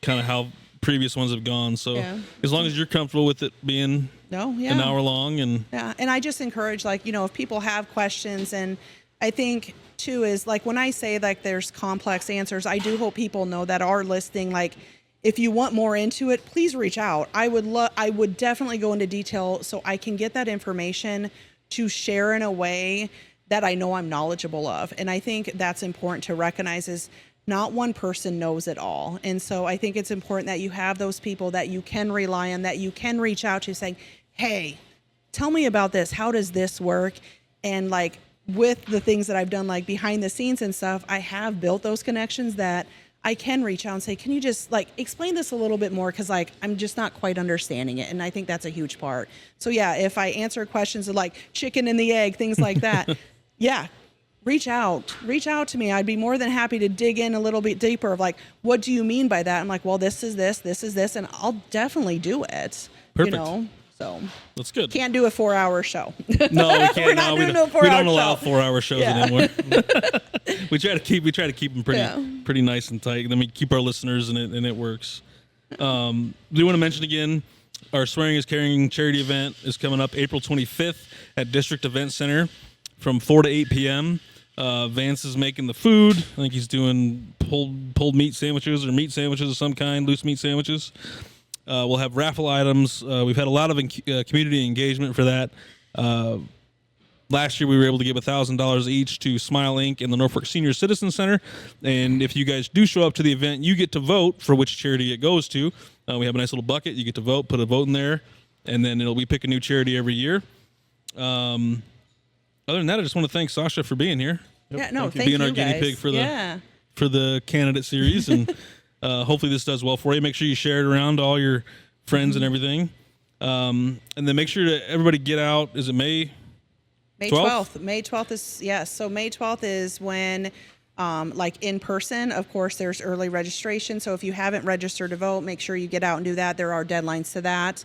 kind of how previous ones have gone. So Yeah. as long as you're comfortable with it being No, yeah. an hour long, and Yeah, and I just encourage, like, if people have questions, and I think too is like when I say like there's complex answers, I do hope people know that are listening. Like, if you want more into it, please reach out. I would definitely go into detail so I can get that information to share in a way that I know I'm knowledgeable of. And I think that's important to recognize is not one person knows it all. And so I think it's important that you have those people that you can rely on, that you can reach out to saying, hey, tell me about this. How does this work? And like with the things that I've done, like behind the scenes and stuff, I have built those connections that I can reach out and say, can you just like explain this a little bit more? Cause like, I'm just not quite understanding it. And I think that's a huge part. So yeah, if I answer questions of like chicken and the egg, things like that, yeah, reach out to me. I'd be more than happy to dig in a little bit deeper of like, what do you mean by that? I'm like, well, this is this, and I'll definitely do it. Perfect. So that's good. can't do a 4-hour show. No, we can't. We're not No, doing no we 4-hour don't allow show. 4-hour shows Yeah. anymore. we try to keep them pretty nice and tight. Then we keep our listeners, and it works. Do you want to mention again? Our Swearing is Caring charity event is coming up April 25th at District Event Center from 4 to 8 p.m. Vance is making the food. I think he's doing pulled meat sandwiches or meat sandwiches of some kind, loose meat sandwiches. We'll have raffle items. We've had a lot of community engagement for that. Last year, we were able to give $1,000 each to Smile Inc. and the Norfolk Senior Citizen Center. And if you guys do show up to the event, you get to vote for which charity it goes to. We have a nice little bucket. You get to vote, put a vote in there, and then we pick a new charity every year. Other than that, I just want to thank Soshia for being here. Yeah, no, thank being you our guinea guys. pig for Yeah. the candidate series, and hopefully this does well for you. Make sure you share it around to all your friends and everything, and then make sure that everybody get out. Is it May 12th? May 12th is, yes. So May 12th is when, like in person, of course, there's early registration. So if you haven't registered to vote, make sure you get out and do that. There are deadlines to that.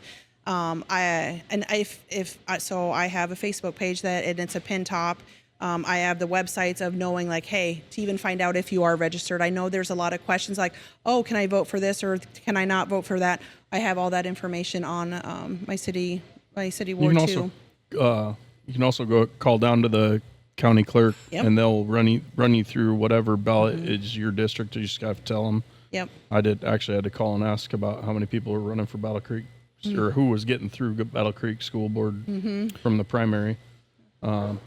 So I have a Facebook page and it's a pin top. I have the websites of knowing like, hey, to even find out if you are registered. I know there's a lot of questions like, oh, can I vote for this or can I not vote for that? I have all that information on my city ward too. You can also go call down to the county clerk, Yep. and they'll run you through whatever ballot is your district. You just got to tell them. Yep. I had to call and ask about how many people were running for Battle Creek, or who was getting through Battle Creek School Board from the primary. And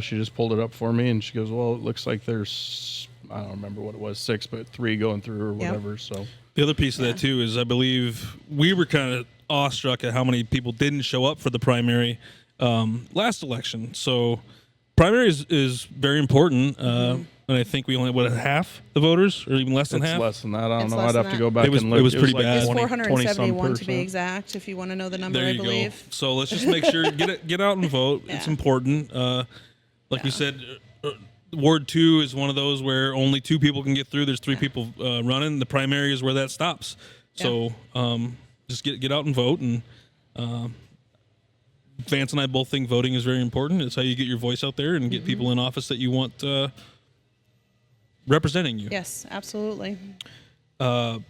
she just pulled it up for me, and she goes, well, it looks like there's, I don't remember what it was, 6, but 3 going through or whatever. So The other piece of that too is I believe we were kind of awestruck at how many people didn't show up for the primary last election. So primary is very important. And I think we only had half the voters, or even less than it's half. less than that. I don't It's know. less I'd than have to that. go back It was- and look. it was pretty like bad. It's 20-some 471 to be percent. exact, if you want to know the number, There I you believe. go. So let's just make sure get out and vote. It's Yeah. important. Like we said, Ward 2 is one of those where only 2 people can get through. There's 3 people running. The primary is where that stops. So just get out and vote. And Vance and I both think voting is very important. It's how you get your voice out there and get people in office that you want representing you. Yes, absolutely. So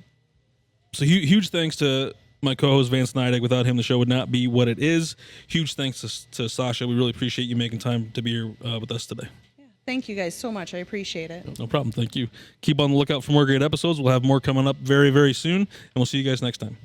huge thanks to my co-host Vance Nidek. Without him, the show would not be what it is. Huge thanks to Soshia. We really appreciate you making time to be here with us today. Thank you guys so much. I appreciate it. No problem. Thank you. Keep on the lookout for more great episodes. We'll have more coming up very, very soon, and we'll see you guys next time.